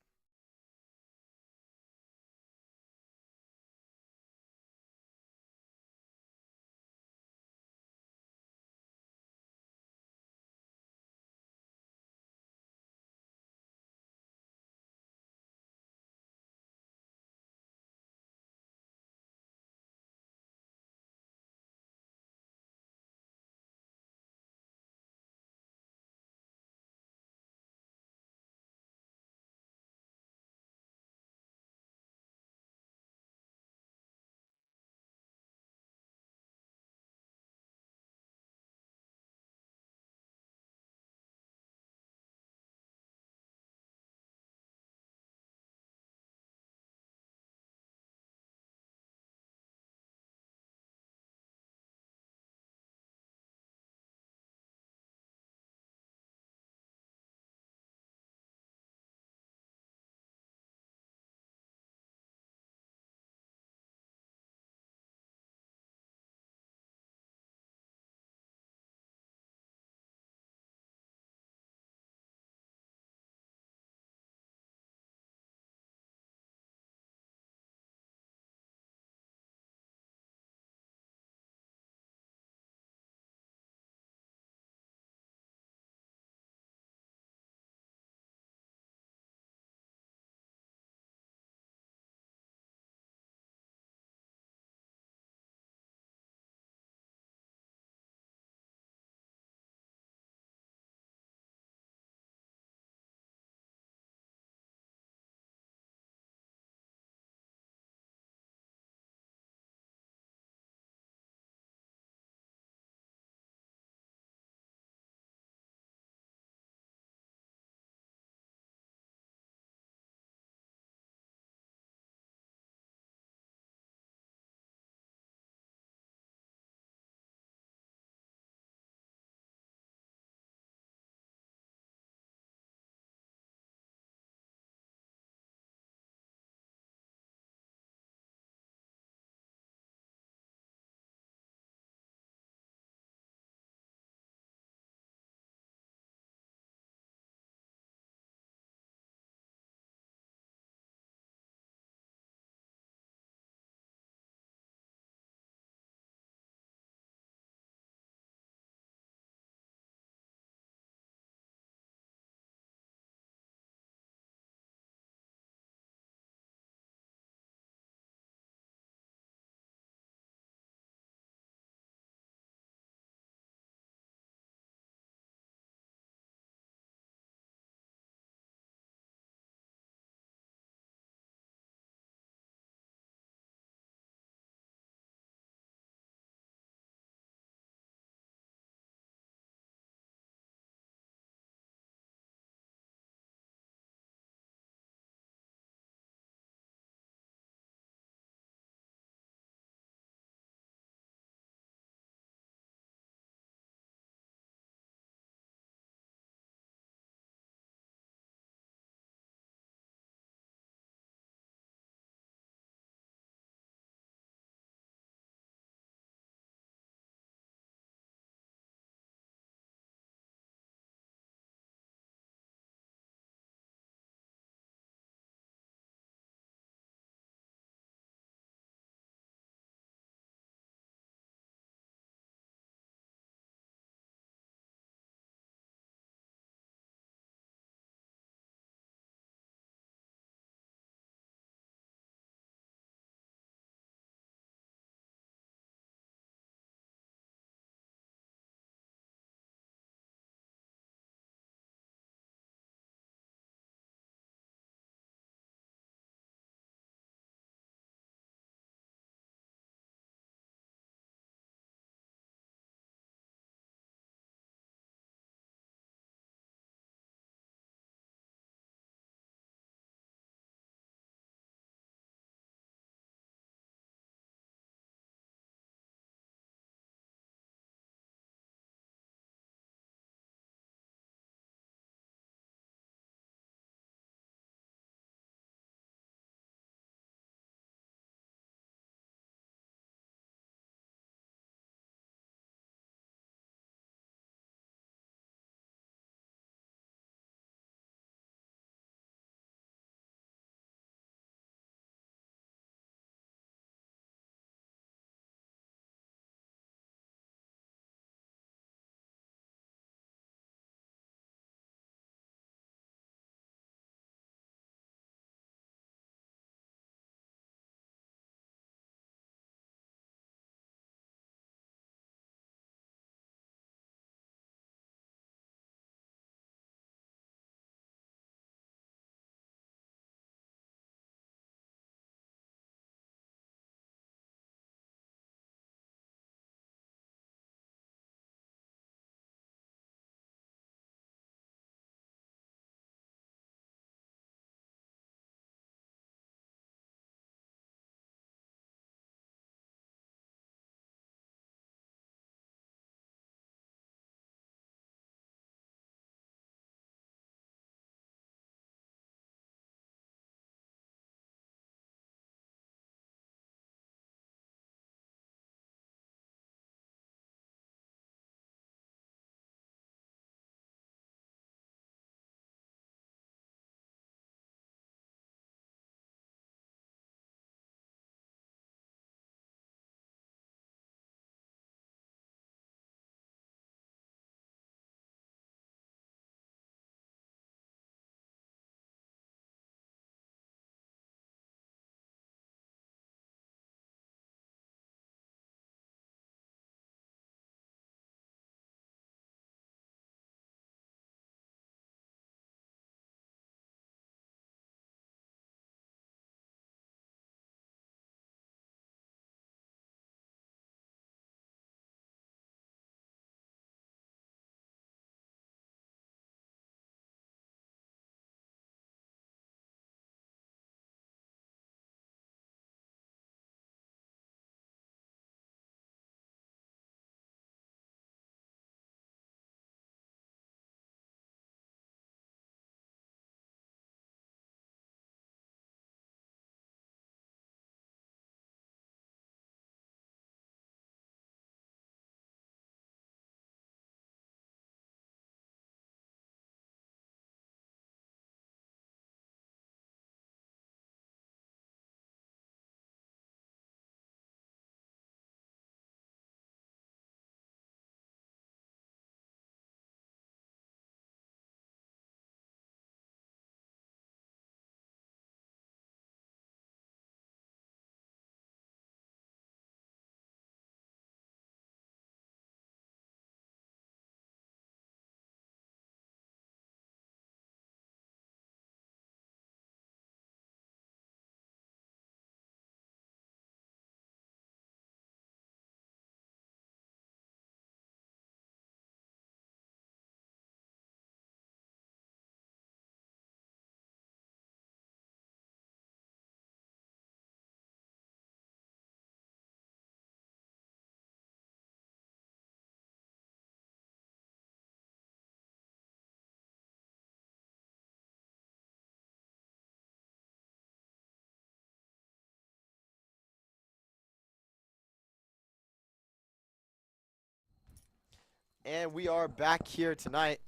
And we are back here tonight.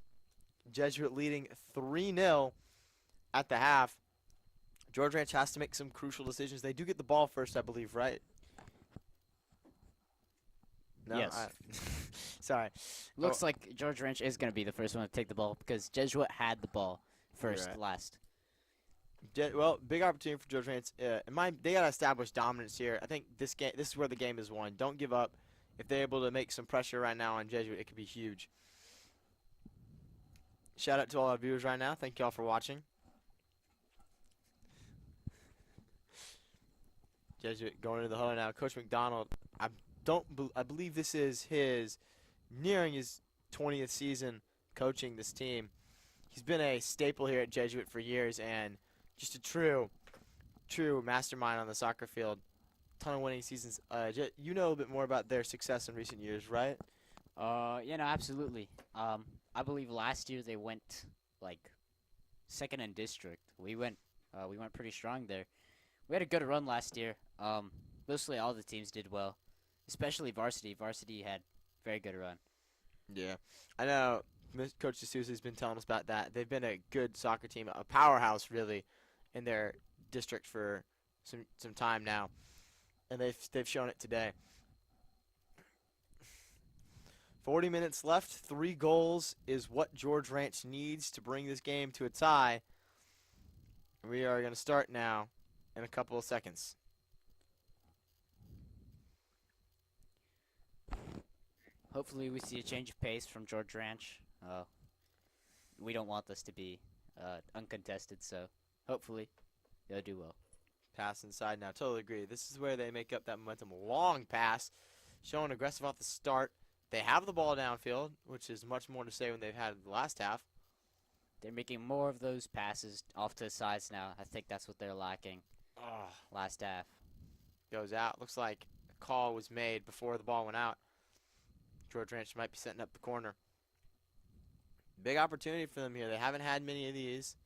Jesuit leading 3-0 at the half. George Ranch has to make some crucial decisions. They do get the ball first, I believe, right? No, Yes. sorry. Looks like George Ranch is going to be the first one to take the ball because Jesuit had the ball first right. last. Well, big opportunity for George Ranch. They got to establish dominance here. I think this is where the game is won. Don't give up. If they're able to make some pressure right now on Jesuit, it could be huge. Shout out to all our viewers right now. Thank you all for watching. Jesuit going into the huddle now. Coach McDonald, I believe this is nearing his 20th season coaching this team. He's been a staple here at Jesuit for years and just a true mastermind on the soccer field. Ton of winning seasons. You know a bit more about their success in recent years, right? Absolutely. I believe last year they went like second in district. We went pretty strong there. We had a good run last year. Mostly all the teams did well, especially varsity. Varsity had very good run. Yeah, I know. Coach D'Souza has been telling us about that. They've been a good soccer team, a powerhouse really, in their district for some time now, and they've shown it today. 40 minutes left. 3 goals is what George Ranch needs to bring this game to a tie. We are going to start now in a couple of seconds. Hopefully we see a change of pace from George Ranch. We don't want this to be uncontested, so hopefully they'll do well. Pass inside now. Totally agree. This is where they make up that momentum. Long pass, showing aggressive off the start. They have the ball downfield, which is much more to say when they've had the last half. They're making more of those passes off to the sides now. I think that's what they're lacking last half. Goes out. Looks like a call was made before the ball went out. George Ranch might be setting up the corner. Big opportunity for them here. They haven't had many of these.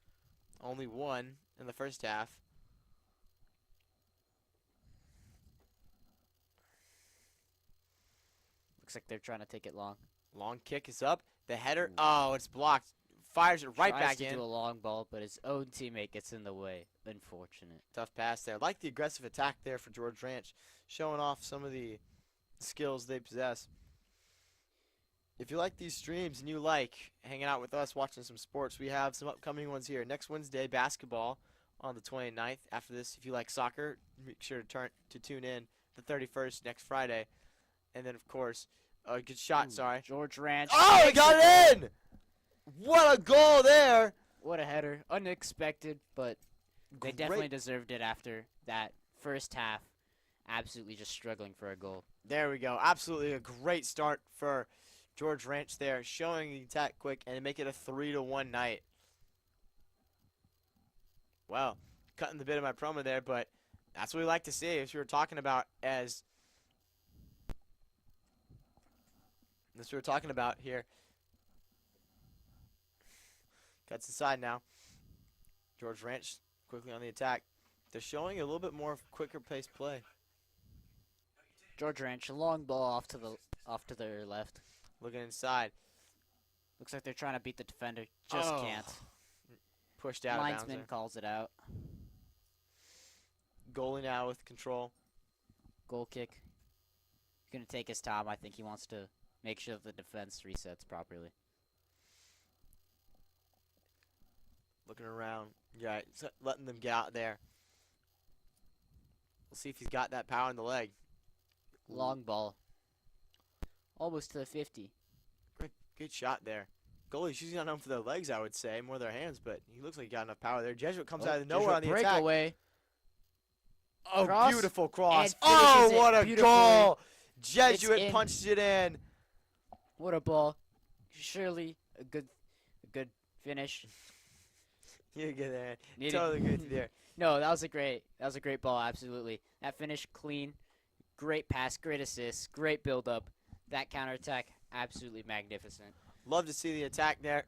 Only one in the first half. Looks like they're trying to take it long. Long kick is up. The header, oh, it's blocked. Fires it right back in. Tries to do a long ball, but his own teammate gets in the way. Unfortunate. Tough pass there. Like the aggressive attack there for George Ranch, showing off some of the skills they possess. If you like these streams and you like hanging out with us, watching some sports, we have some upcoming ones here. Next Wednesday, basketball on the 29th. After this, if you like soccer, make sure to tune in the 31st next Friday. And then, of course, a good shot, sorry. George Ranch. Oh, he got it in! What a goal there! What a header. Unexpected, but they definitely deserved it after that first half. Absolutely just struggling for a goal. There we go. Absolutely a great start for George Ranch there, showing the attack quick and make it a 3-1 night. Well, cutting the bit of my promo there, but that's what we like to see. As we were talking about here. Cuts inside now. George Ranch quickly on the attack. They're showing a little bit more quicker pace play. George Ranch, a long ball off to their left. Looking inside. Looks like they're trying to beat the defender. Just can't. Pushed out of bounds Linesman there. calls it out. Goalie now with control. Goal kick. He's going to take his time. I think he wants to make sure the defense resets properly. Looking around. Yeah, letting them get out there. We'll see if he's got that power in the leg. Long ball. Almost to the 50. Good shot there. Goalie's usually not known for their legs, I would say, more their hands, but he looks like he got enough power there. Jesuit comes out of nowhere on the attack. Breakaway. Oh, Cross. Beautiful cross. And Oh, finishes what it a beautifully. goal. Jesuit in. punched it in. What a ball. Surely a good finish. You get there. Needed- Totally agree with you there. No, that was a great ball, absolutely. That finish clean. Great pass, great assist, great build up. That counterattack, absolutely magnificent. Love to see the attack there.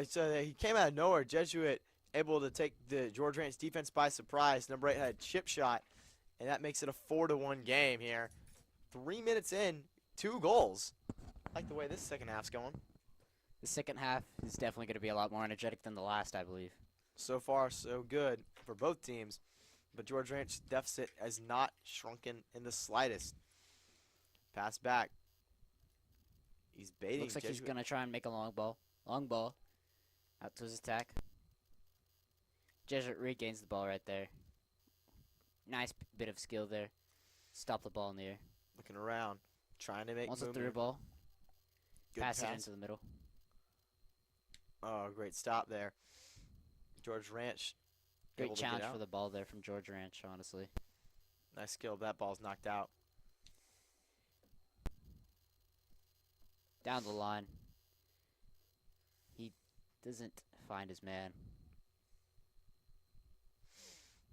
So he came out of nowhere. Jesuit able to take the George Ranch defense by surprise. Number 8 had a chip shot, and that makes it a 4-1 game here. 3 minutes in, 2 goals. I like the way this second half's going. The second half is definitely going to be a lot more energetic than the last, I believe. So far, so good for both teams. But George Ranch's deficit has not shrunken in the slightest. Pass back. He's baiting. Looks like he's Jesuit. going to try and make a long ball. Long ball. Out to his attack. Jesuit regains the ball right there. Nice bit of skill there. Stop the ball in the air. Looking around. Trying to make Wants a movement. through ball. Good Pass it pass. into the middle. Oh, great stop there. George Ranch. Great able to get challenge out. for the ball there from George Ranch, honestly. Nice skill. That ball's knocked out. Down the line. He doesn't find his man.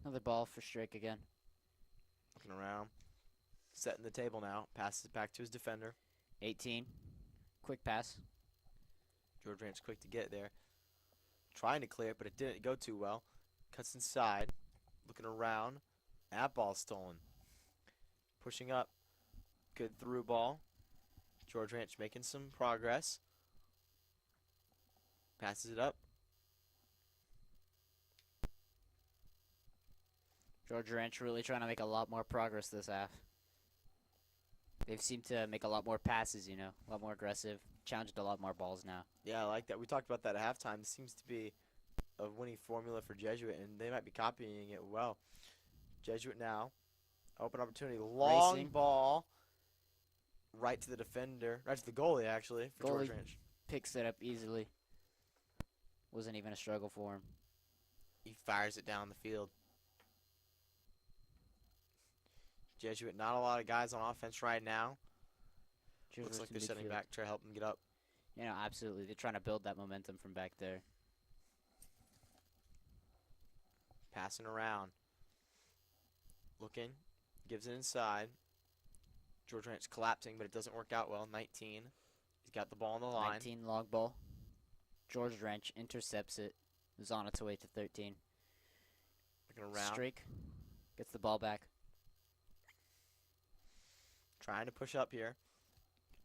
Another ball for Strick again. Looking around. Setting the table now. Passes it back to his defender. 18. Quick pass. George Ranch quick to get there. Trying to clear it, but it didn't go too well. Cuts inside. Looking around. That ball stolen. Pushing up. Good through ball. George Ranch making some progress. Passes it up. George Ranch really trying to make a lot more progress this half. They've seemed to make a lot more passes, you know, a lot more aggressive, challenged a lot more balls now. Yeah, I like that. We talked about that at halftime. This seems to be a winning formula for Jesuit, and they might be copying it well. Jesuit now. Open opportunity. Long Racing. ball. Right to the defender. Right to the goalie, actually, for George Goalie. Ranch. Picks it up easily. Wasn't even a struggle for him. He fires it down the field. Jesuit, not a lot of guys on offense right now. Looks like they're setting back, try to help them get up. You know, absolutely. They're trying to build that momentum from back there. Passing around. Looking. Gives it inside. George Ranch collapsing, but it doesn't work out well. 19. He's got the ball on the line. 19 long ball. George Ranch intercepts it. Is on its way to 13. Looking around. Strake gets the ball back. Trying to push up here.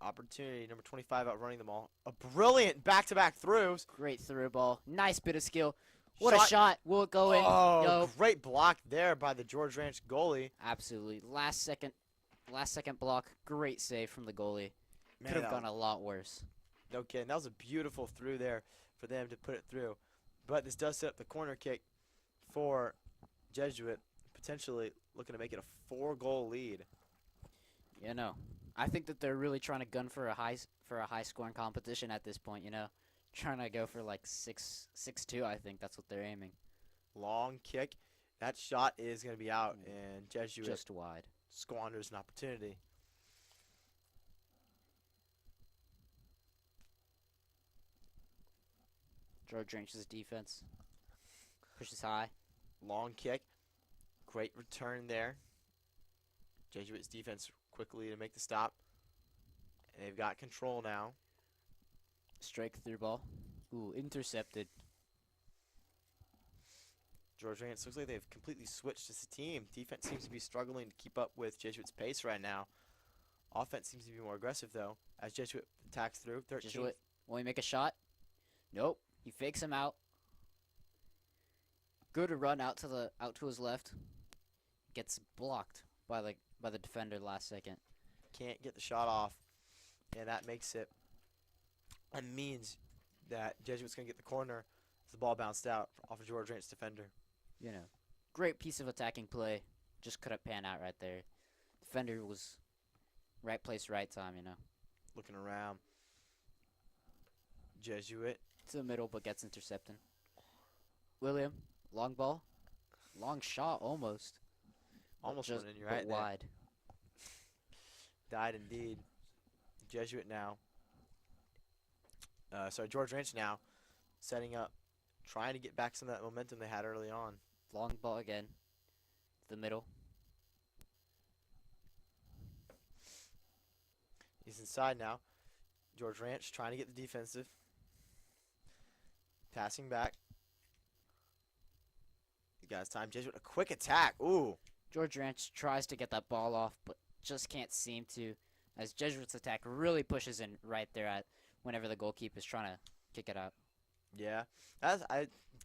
Opportunity, number 25 outrunning them all. A brilliant back-to-back throughs. Great through ball. Nice bit of skill. What a shot. Will it go in? Oh, No. great block there by the George Ranch goalie. Absolutely. Last second block. Great save from the goalie. Man, Could have that gone a lot worse. No kidding. That was a beautiful through there for them to put it through. But this does set up the corner kick for Jesuit, potentially looking to make it a 4-goal lead. You know, I think that they're really trying to gun for a high scoring competition at this point, you know. Trying to go for like 6-2, I think that's what they're aiming. Long kick. That shot is going to be out, and Jesuit Just wide. squanders an opportunity. George Ranch's defense pushes high. Long kick. Great return there. Jesuit's defense quickly to make the stop. And they've got control now. Strike through ball. Ooh, intercepted. George Ranch looks like they've completely switched as a team. Defense seems to be struggling to keep up with Jesuit's pace right now. Offense seems to be more aggressive, though, as Jesuit attacks through. 13. Jesuit, will he make a shot? Nope. He fakes him out. Good run out to his left. Gets blocked by the defender last second. Can't get the shot off, and that makes it. That means that Jesuit's going to get the corner as the ball bounced out off of George Ranch's defender. You know, great piece of attacking play. Just couldn't pan out right there. Defender was right place, right time, you know. Looking around. Jesuit. To the middle, but gets intercepted. William, long ball. Long shot, almost. Almost just went in, you're right there. wide. Died indeed. Jesuit now. George Ranch now setting up, trying to get back some of that momentum they had early on. Long ball again. To the middle. He's inside now. George Ranch trying to get the defensive. Passing back. You guys time. Jesuit, a quick attack. Ooh. George Ranch tries to get that ball off, but just can't seem to. as Jesuit's attack really pushes in right there at whenever the goalkeeper is trying to kick it out. Yeah,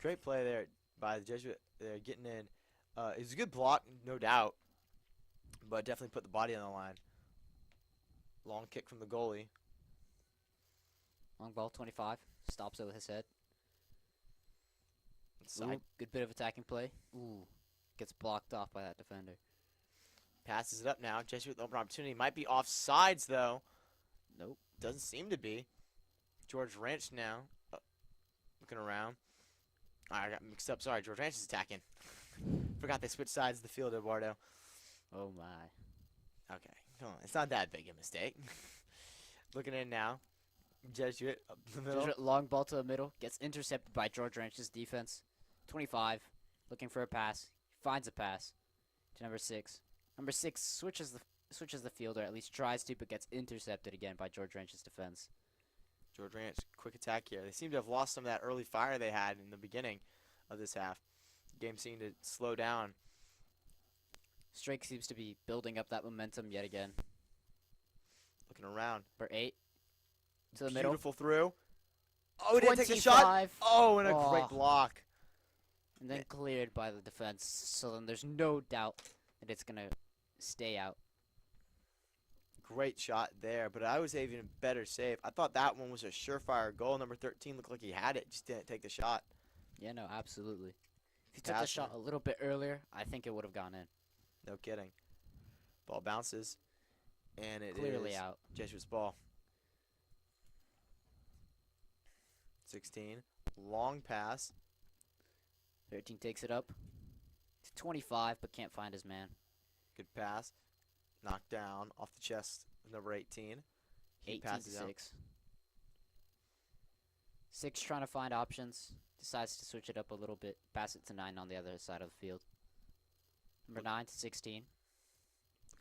great play there by the Jesuit. They're getting in. It was a good block, no doubt, but definitely put the body on the line. Long kick from the goalie. Long ball, 25. Stops it with his head. Side Good bit of attacking play. Ooh, gets blocked off by that defender. passes it up now. Jesuit with the open opportunity. Might be offsides though. Nope. Doesn't seem to be. George Ranch now. Looking around. I got mixed up. Sorry, George Ranch is attacking. Forgot they switched sides of the field, Eduardo. Oh my. Okay, come on. It's not that big a mistake. Looking in now. Jesuit up the middle. Jesuit long ball to the middle. Gets intercepted by George Ranch's defense. 25. Looking for a pass. Finds a pass to number 6. Number 6 switches the field, or at least tries to, but gets intercepted again by George Ranch's defense. George Ranch, quick attack here. They seem to have lost some of that early fire they had in the beginning of this half. Game seemed to slow down. Strake seems to be building up that momentum yet again. Looking around. Number 8 to the middle. Beautiful through. Oh, didn't take the shot. 25. Oh, and a great Oh. block. And then cleared by the defense. So then there's no doubt that it's going to stay out. Great shot there, but I was even better save. I thought that one was a surefire goal. Number 13 looked like he had it, just didn't take the shot. Yeah, no, absolutely. If he took the Passing. shot a little bit earlier, I think it would have gone in. No kidding. Ball bounces, and it Clearly is out. Jesuit's ball. 16, long pass. 13 takes it up to 25, but can't find his man. Good pass. Knocked down off the chest of number 18. He 18 to passes out. 6. 6 trying to find options. Decides to switch it up a little bit. Pass it to 9 on the other side of the field. Number 9 to 16.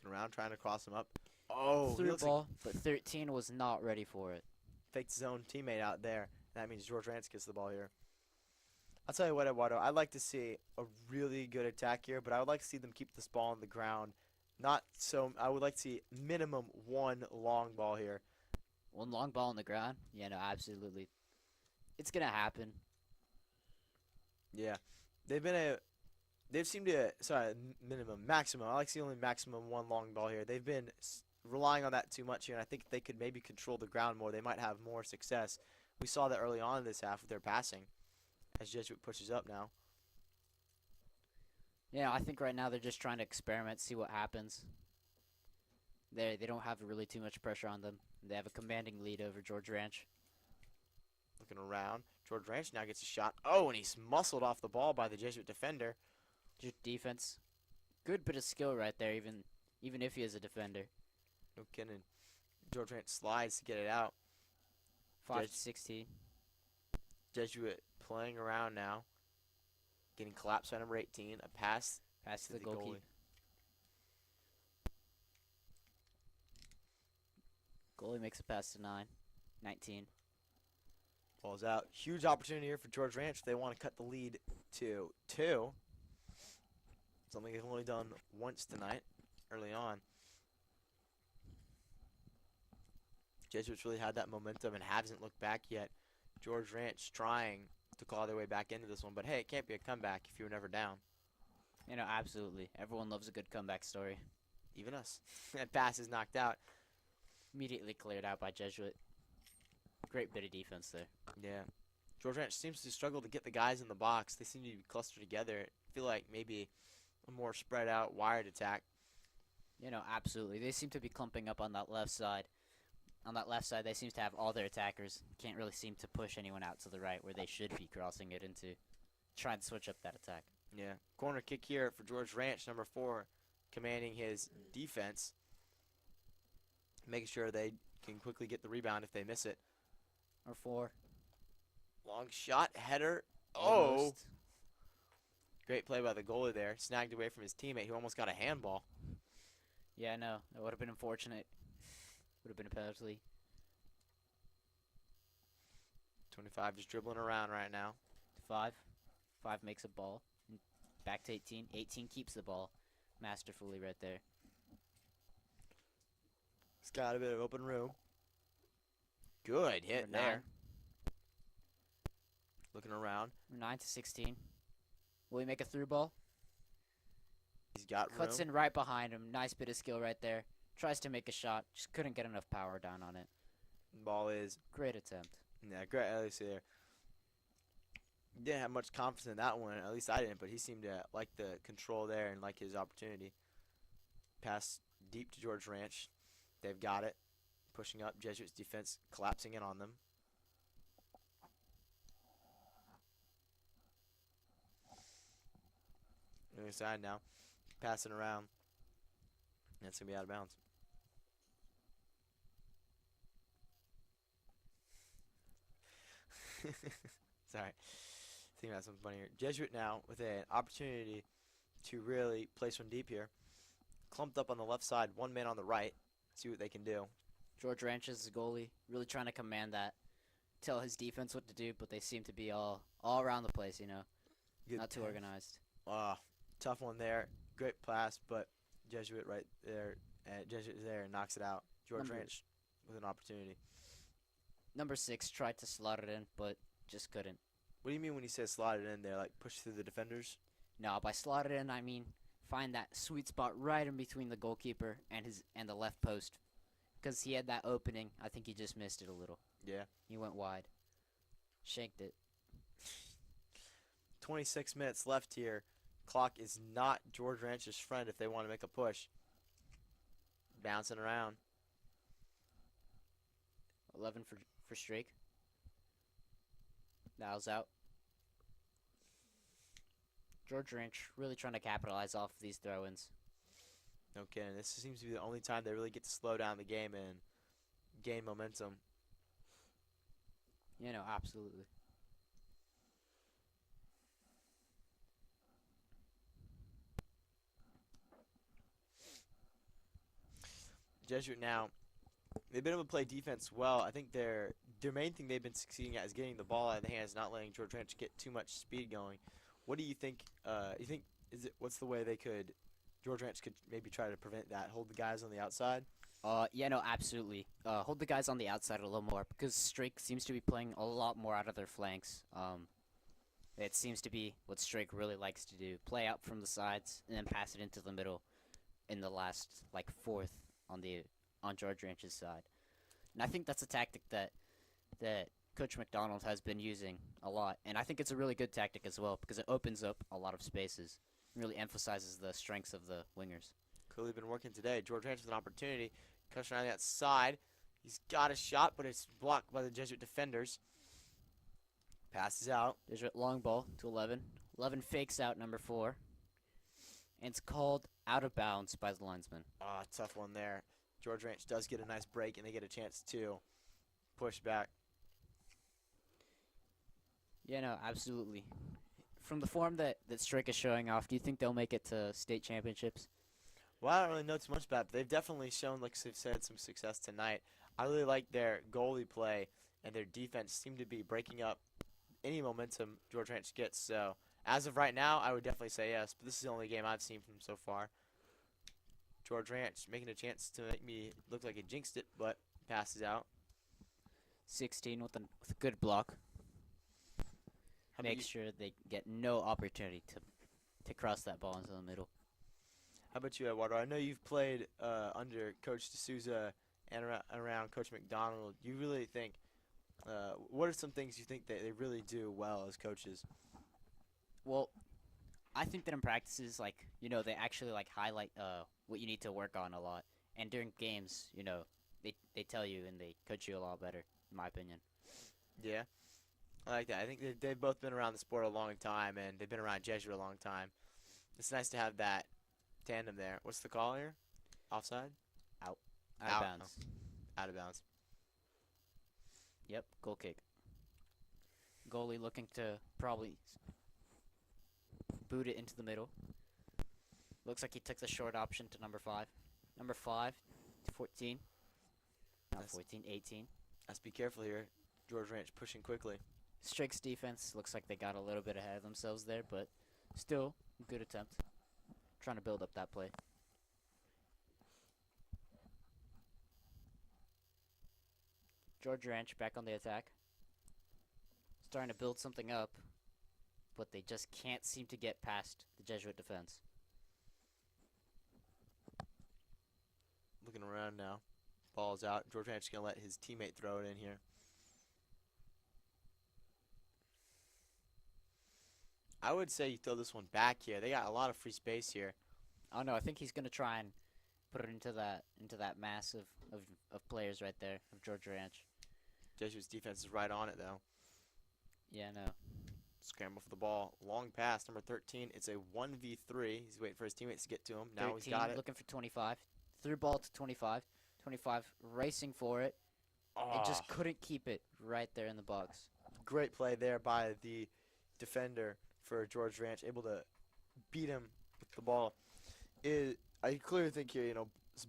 Looking around, trying to cross him up. Oh, he Through looks ball, but 13 was not ready for it. like faked his own teammate out there. That means George Rance gets the ball here. I'll tell you what, Eduardo, I'd like to see a really good attack here, but I would like to see them keep this ball on the ground. I would like to see minimum one long ball here. One long ball on the ground? Yeah, no, absolutely. It's going to happen. Yeah. Maximum. I like to see only maximum one long ball here. They've been relying on that too much here, and I think if they could maybe control the ground more, they might have more success. We saw that early on in this half with their passing, as Jesuit pushes up now. Yeah, I think right now they're just trying to experiment, see what happens. They don't have really too much pressure on them. They have a commanding lead over George Ranch. Looking around. George Ranch now gets a shot. Oh, and he's muscled off the ball by the Jesuit defender. Just defense. Good bit of skill right there, even if he is a defender. No kidding. George Ranch slides to get it out. 5 to 16. Jesuit playing around now. Getting collapsed by number 18. A pass Pass to the goalkeeper. Goalie makes a pass to 19. Ball's out. Huge opportunity here for George Ranch if they want to cut the lead to 2. Something they've only done once tonight, early on. Jesuits really had that momentum and hasn't looked back yet. George Ranch trying to claw their way back into this one, but hey, it can't be a comeback if you were never down. You know, absolutely. Everyone loves a good comeback story. Even us. That pass is knocked out. Immediately cleared out by Jesuit. Great bit of defense there. Yeah. George Ranch seems to struggle to get the guys in the box. They seem to be clustered together. I feel like maybe a more spread out, wired attack. You know, absolutely. They seem to be clumping up on that left side. On that left side, they seem to have all their attackers. Can't really seem to push anyone out to the right where they should be crossing it into. Trying to switch up that attack. Yeah. Corner kick here for George Ranch, number 4, commanding his defense. Making sure they can quickly get the rebound if they miss it. Or 4. Long shot, header. Oh! Almost. Great play by the goalie there. Snagged away from his teammate who almost got a handball. Yeah, no. That would have been unfortunate. Would have been a penalty. 25 just dribbling around right now. 5. 5 makes a ball. Back to 18. 18 keeps the ball. Masterfully right there. It's got a bit of open room. Good hit Number there. Looking around. 9 to 16. Will he make a through ball? He's got Cuts room. in right behind him. Nice bit of skill right there. Tries to make a shot. Just couldn't get enough power down on it. Ball is. Great attempt. Yeah, great. At least there. Didn't have much confidence in that one. At least I didn't. But he seemed to like the control there and like his opportunity. Pass deep to George Ranch. They've got it. Pushing up. Jesuits defense collapsing in on them. Other side now. Passing around. That's going to be out of bounds. Sorry. Thinking about something funny here. Jesuit now with an opportunity to really place one deep here. Clumped up on the left side. One man on the right. See what they can do. George Ranch is the goalie. Really trying to command that. Tell his defense what to do, but they seem to be all around the place, you know. Good Not too pass. organized. Tough one there. Great pass, but Jesuit right there. Jesuit is there and knocks it out. George Ranch with an opportunity. Number 6 tried to slot it in, but just couldn't. What do you mean when he says slot it in there? Like push through the defenders? No, by slot it in, I mean find that sweet spot right in between the goalkeeper and the left post. Because he had that opening. I think he just missed it a little. Yeah. He went wide. Shanked it. 26 minutes left here. Clock is not George Ranch's friend if they want to make a push. Bouncing around. 11 for Strake. Now's out. George Ranch really trying to capitalize off these throw-ins. No kidding. This seems to be the only time they really get to slow down the game and gain momentum. You know, absolutely. Jesuit now, they've been able to play defense well. I think their main thing they've been succeeding at is getting the ball out of the hands, not letting George Ranch get too much speed going. What do you think? What's the way George Ranch could maybe try to prevent that? Hold the guys on the outside. Yeah, no, absolutely. Hold the guys on the outside a little more because Strake seems to be playing a lot more out of their flanks. It seems to be what Strake really likes to do: play out from the sides and then pass it into the middle in the last fourth on George Ranch's side. And I think that's a tactic that Coach McDonald has been using a lot, and I think it's a really good tactic as well because it opens up a lot of spaces, really emphasizes the strengths of the wingers. Clearly been working today. George Ranch with an opportunity. Cushing on the outside. He's got a shot, but it's blocked by the Jesuit defenders. Passes out. There's a long ball to 11. 11 fakes out number 4. And it's called out of bounds by the linesman. Tough one there. George Ranch does get a nice break, and they get a chance to push back. Yeah, no, absolutely. From the form that Strake is showing off, do you think they'll make it to state championships? Well, I don't really know too much about it, but they've definitely shown, like they've said, some success tonight. I really like their goalie play, and their defense seem to be breaking up any momentum George Ranch gets. So, as of right now, I would definitely say yes, but this is the only game I've seen from them so far. George Ranch making a chance to make me look like he jinxed it, but passes out. 16 with a good block. How Make sure they get no opportunity to cross that ball into the middle. How about you, Eduardo? I know you've played under Coach D'Souza and around Coach McDonald. You really think, what are some things you think that they really do well as coaches? Well, I think that in practices, they actually highlight what you need to work on a lot. And during games, they tell you and they coach you a lot better, in my opinion. Yeah, I like that. I think they've both been around the sport a long time, and they've been around Jesuit a long time. It's nice to have that tandem there. What's the call here? Offside? Out Out. of bounds. Out of bounds. Yep, goal kick. Goalie looking to probably boot it into the middle. Looks like he took the short option to number 5. Number 5 to 14. Not 14, 18. Let's be careful here. George Ranch pushing quickly. Strake's defense looks like they got a little bit ahead of themselves there, but still, good attempt. Trying to build up that play. George Ranch back on the attack. Starting to build something up, but they just can't seem to get past the Jesuit defense. Looking around now. Ball's out. George Ranch is going to let his teammate throw it in here. I would say you throw this one back here. They got a lot of free space here. Oh no, I think he's gonna try and put it into that mass of players right there of George Ranch. Jesuits defense is right on it though. Yeah, no. Scramble for the ball. Long pass, number 13. It's a 1v3. He's waiting for his teammates to get to him. Now he's got it. Looking for 25. Through ball to 25. 25 racing for it. And just couldn't keep it right there in the box. Great play there by the defender for George Ranch, able to beat him with the ball. I clearly think here,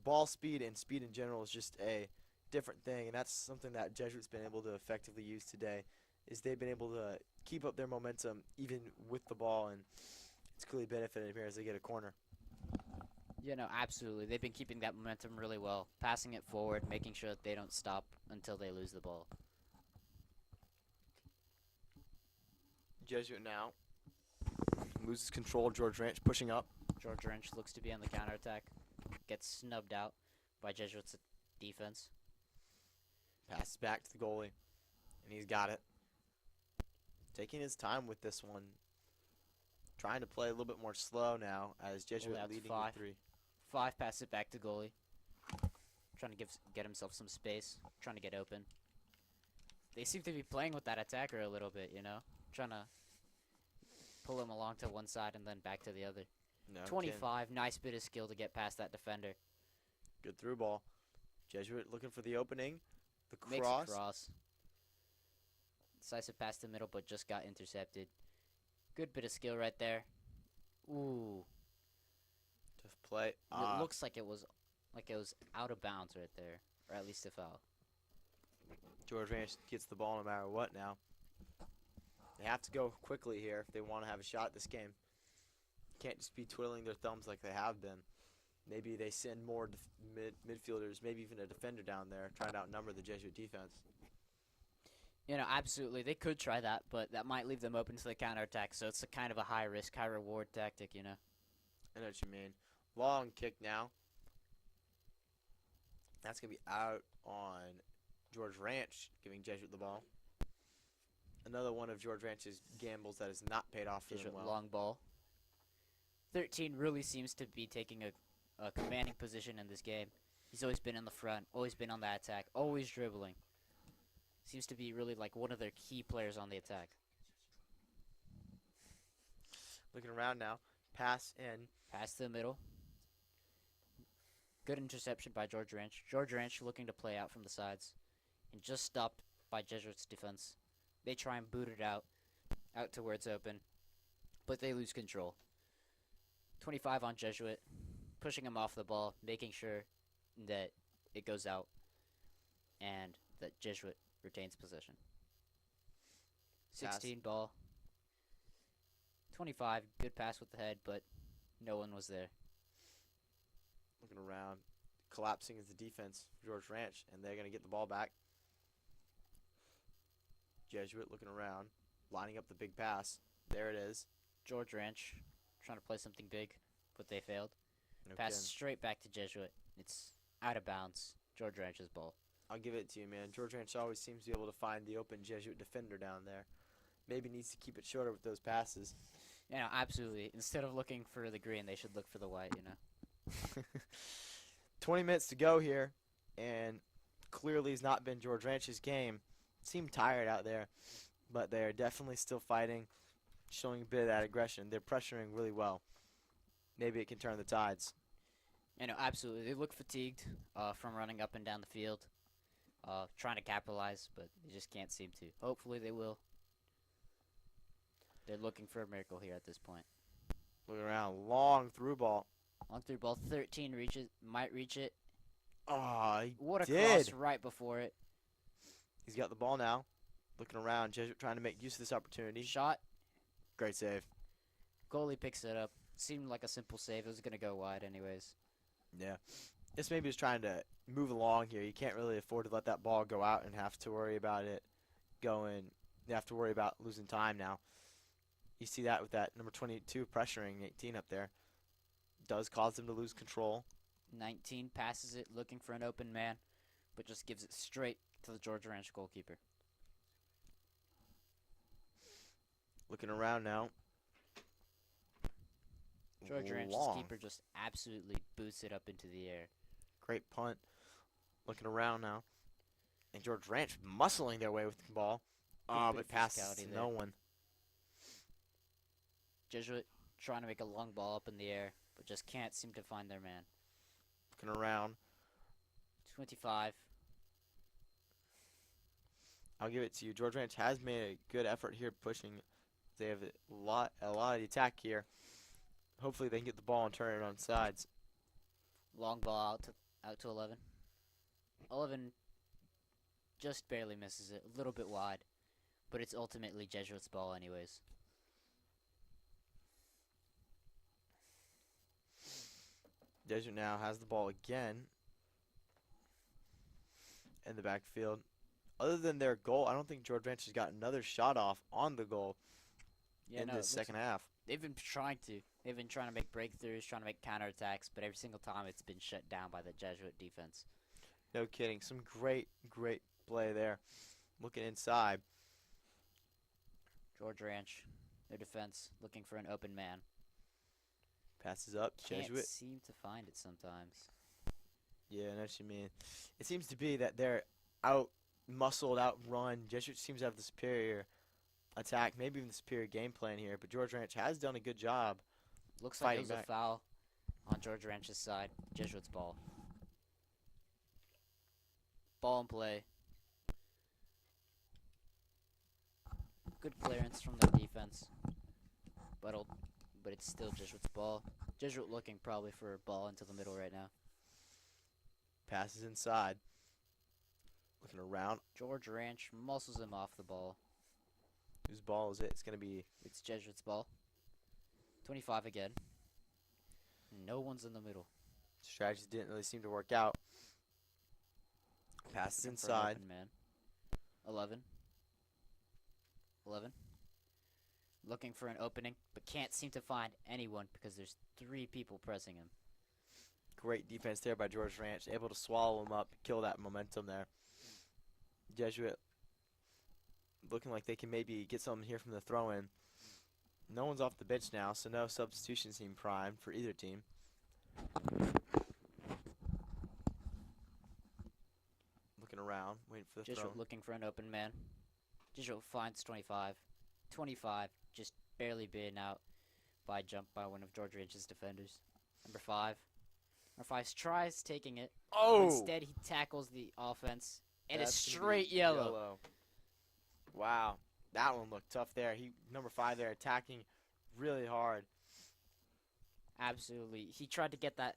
ball speed and speed in general is just a different thing, and that's something that Jesuits been able to effectively use today. Is they've been able to keep up their momentum even with the ball, and it's clearly benefited here as they get a corner. Yeah, no, absolutely. They've been keeping that momentum really well, passing it forward, making sure that they don't stop until they lose the ball. Jesuit now loses control. George Ranch pushing up. George Ranch looks to be on the counterattack. Gets snubbed out by Jesuits' defense. Passes back to the goalie, and he's got it. Taking his time with this one. Trying to play a little bit more slow now as Jesuit leading with 3. 5 passes it back to goalie. Trying to get himself some space. Trying to get open. They seem to be playing with that attacker a little bit, Trying to pull him along to one side and then back to the other. No 25, nice bit of skill to get past that defender. Good through ball. Jesuit looking for the opening. The cross. Makes a cross. Decisive pass to the middle, but just got intercepted. Good bit of skill right there. Ooh. Tough play. It looks like it was out of bounds right there, or at least a foul. George Ranch gets the ball no matter what now. They have to go quickly here if they want to have a shot at this game. Can't just be twiddling their thumbs like they have been. Maybe they send more midfielders, maybe even a defender down there, trying to outnumber the Jesuit defense. Absolutely. They could try that, but that might leave them open to the counterattack, so it's a kind of a high-risk, high-reward tactic, I know what you mean. Long kick now. That's going to be out on George Ranch, giving Jesuit the ball. Another one of George Ranch's gambles that has not paid off for them well. Long ball. 13 really seems to be taking a commanding position in this game. He's always been in the front, always been on the attack, always dribbling. Seems to be really like one of their key players on the attack. Looking around now. Pass in. Pass to the middle. Good interception by George Ranch. George Ranch looking to play out from the sides. And just stopped by Jesuits' defense. They try and boot it out to where it's open. But they lose control. 25 on Jesuit. Pushing him off the ball. Making sure that it goes out. And that Jesuit retains possession. 16 ball. 25, good pass with the head, but no one was there. Looking around. Collapsing is the defense for George Ranch, and they're going to get the ball back. Jesuit looking around, lining up the big pass. There it is. George Ranch trying to play something big, but they failed. No Pass kidding. straight back to Jesuit. It's out of bounds. George Ranch's ball. I'll give it to you, man. George Ranch always seems to be able to find the open Jesuit defender down there. Maybe needs to keep it shorter with those passes. Yeah, absolutely. Instead of looking for the green, they should look for the white, 20 minutes to go here, and clearly has not been George Ranch's game. Seem tired out there, but they are definitely still fighting, showing a bit of that aggression. They're pressuring really well. Maybe it can turn the tides. Absolutely. They look fatigued from running up and down the field, trying to capitalize, but they just can't seem to. Hopefully they will. They're looking for a miracle here at this point. Looking around, long through ball. Long through ball, 13 might reach it. Oh, he What a did. cross right before it. He's got the ball now. Looking around, Jesuit trying to make use of this opportunity. Shot. Great save. Goalie picks it up. Seemed like a simple save. It was going to go wide anyways. Yeah. This maybe is trying to move along here. You can't really afford to let that ball go out and have to worry about it going. You have to worry about losing time now. You see that with that number 22 pressuring 18 up there. Does cause them to lose control. 19 passes it, looking for an open man, but just gives it straight to the Georgia Ranch goalkeeper. Looking around now. Georgia Ranch's Long. keeper just absolutely boots it up into the air. Great punt. Looking around now. And George Ranch muscling their way with the ball. Good bit But of passes physicality to there. no one. Jesuit trying to make a long ball up in the air, but just can't seem to find their man. Looking around. 25. I'll give it to you. George Ranch has made a good effort here pushing. They have a lot of the attack here. Hopefully they can get the ball and turn it on sides. Long ball out to 11. 11 just barely misses it, a little bit wide, but it's ultimately Jesuit's ball anyways. Desert now has the ball again in the backfield. Other than their goal, I don't think George Ranch has got another shot off on the goal in this second half. They've been trying to. They've been trying to make breakthroughs, trying to make counterattacks, but every single time it's been shut down by the Jesuit defense. No kidding. Some great play there. Looking inside. George Ranch, their defense, looking for an open man. Passes up. Can't Jesuit. seem to find it sometimes. Yeah, I know what you mean. It seems to be that they're out muscled, out run. Jesuit seems to have the superior attack, maybe even the superior game plan here, but George Ranch has done a good job. Looks like it Fighting was back. a foul on George Ranch's side. Jesuit's ball. Ball in play. Good clearance from their defense. But it's still Jesuit's ball. Jesuit looking probably for a ball into the middle right now. Passes inside. Looking around. George Ranch muscles him off the ball. Whose ball is it? It's going to be It's Jesuit's ball. 25 again. No one's in the middle. strategies didn't really seem to work out. Passes Looking for an inside. open man. 11. 11. Looking for an opening, but can't seem to find anyone because there's 3 people pressing him. Great defense there by George Ranch. Able to swallow him up, kill that momentum there. Jesuit looking like they can maybe get something here from the throw-in. No one's off the bench now, so no substitutions seem primed for either team. Looking around, waiting for the throw. Jesuit looking for an open man. Jesuit finds 25. 25 just barely being out by a jump by one of George Ranch's defenders. Number 5. Number 5 tries taking it. Oh! Instead, he tackles the offense. And it's That's gonna be straight yellow. Wow, that one looked tough there. Number 5 there attacking really hard. Absolutely. He tried to get that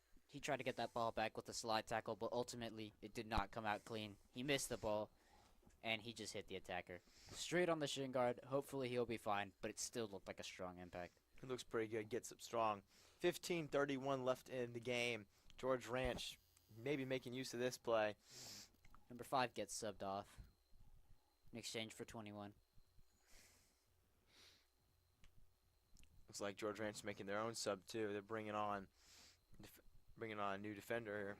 ball back with a slide tackle, but ultimately it did not come out clean. He missed the ball, and he just hit the attacker. Straight on the shin guard. Hopefully he'll be fine, but it still looked like a strong impact. It looks pretty good. Gets up strong. 15:31 left in the game. George Ranch maybe making use of this play. Number 5 gets subbed off in exchange for 21. Looks like George Ranch is making their own sub too. They're bringing on a new defender here.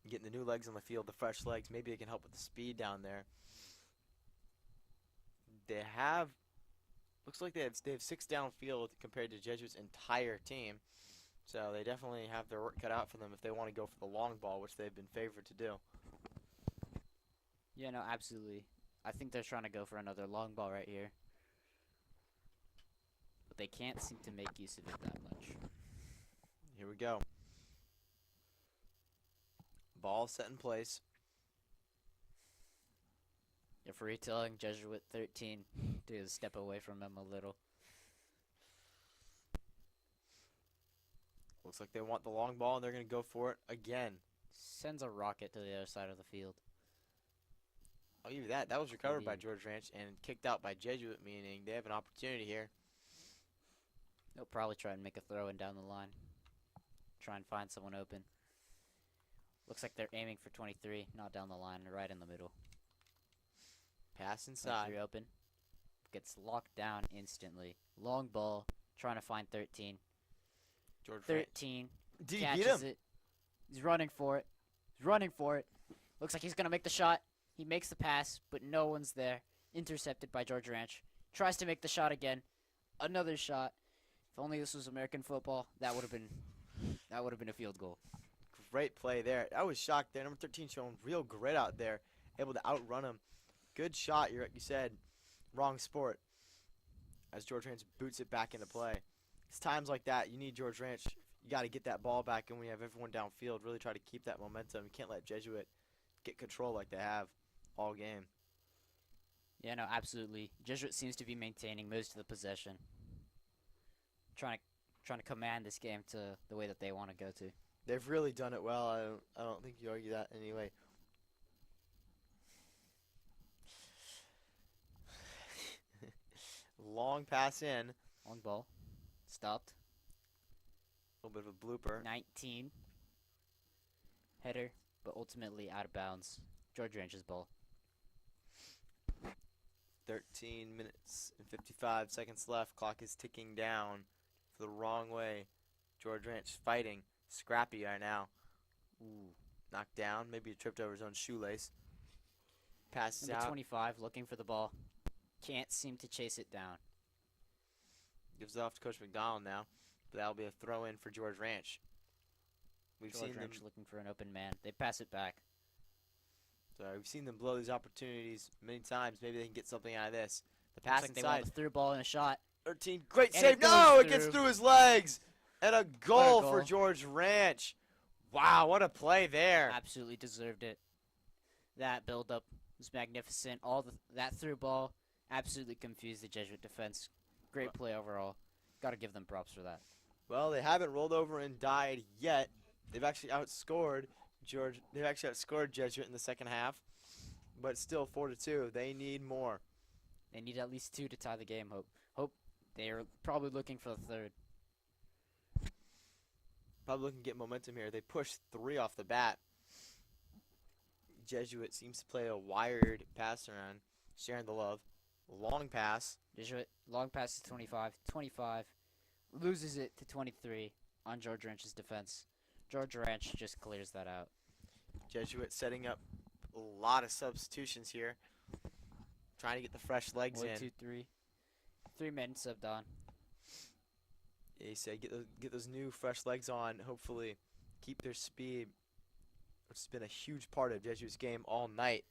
Getting the new legs on the field, the fresh legs. Maybe they can help with the speed down there. They have, looks like they have 6 downfield compared to Jesuit's entire team. So they definitely have their work cut out for them if they want to go for the long ball, which they've been favored to do. Yeah, no, absolutely. I think they're trying to go for another long ball right here. But they can't seem to make use of it that much. Here we go. Ball set in place. Referee telling Jesuit 13 to step away from him a little. Looks like they want the long ball and they're going to go for it again. Sends a rocket to the other side of the field. I'll give you that. That was recovered by Indeed. George Ranch and kicked out by Jesuit, meaning they have an opportunity here. They'll probably try and make a throw in down the line. try and find someone open. Looks like they're aiming for 23, not down the line, right in the middle. Pass inside. 23 open. Gets locked down instantly. Long ball, trying to find 13. George Ranch. 13 Did he catches beat him? it. He's running for it. He's running for it. Looks like he's going to make the shot. He makes the pass, but no one's there. Intercepted by George Ranch. Tries to make the shot again. Another shot. If only this was American football, that would have been a field goal. Great play there. I was shocked there. Number 13 showing real grit out there, able to outrun him. Good shot. You said wrong sport. As George Ranch boots it back into play. It's times like that you need George Ranch. You got to get that ball back, and when you have everyone downfield, really try to keep that momentum. You can't let Jesuit get control like they have all game. Yeah, no, absolutely. Jesuit seems to be maintaining most of the possession. Trying to command this game to the way that they want to go to. They've really done it well. I don't think you argue that anyway. Long pass in. Long ball. Stopped. A little bit of a blooper. 19. Header, but ultimately out of bounds. George Ranch's ball. 13 minutes and 55 seconds left. Clock is ticking down for the wrong way. George Ranch fighting. Scrappy right now. Ooh, knocked down. Maybe he tripped over his own shoelace. Passes Number out. 25 looking for the ball. Can't seem to chase it down. Gives it off to Coach McDonald now. But that'll be a throw in for George Ranch. We've George seen them. Ranch looking for an open man. They pass it back. We've seen them blow these opportunities many times. Maybe they can get something out of this. The Looks pass like they inside. want the through ball and a shot. 13. Great And save. it goes No, it gets through. through his legs. And a goal for goal. George Ranch. Wow, what a play there. Absolutely deserved it. That build-up was magnificent. That through ball absolutely confused the Jesuit defense. Great play overall. Got to give them props for that. Well, they haven't rolled over and died yet. They've actually outscored Jesuit in the second half. But it's still 4-2. They need more. They need at least 2 to tie the game. Hope they're probably looking for the third. Probably looking to get momentum here. They pushed 3 off the bat. Jesuit seems to play a wired pass around, sharing the love. Long pass. Jesuit, long pass to 25. 25 loses it to 23 on George Ranch's defense. George Ranch just clears that out. Jesuit setting up a lot of substitutions here. Trying to get the fresh legs 1, in. 2, 3. 3 men subbed on. Yeah, you say get those new fresh legs on. Hopefully keep their speed. It's been a huge part of Jesuit's game all night.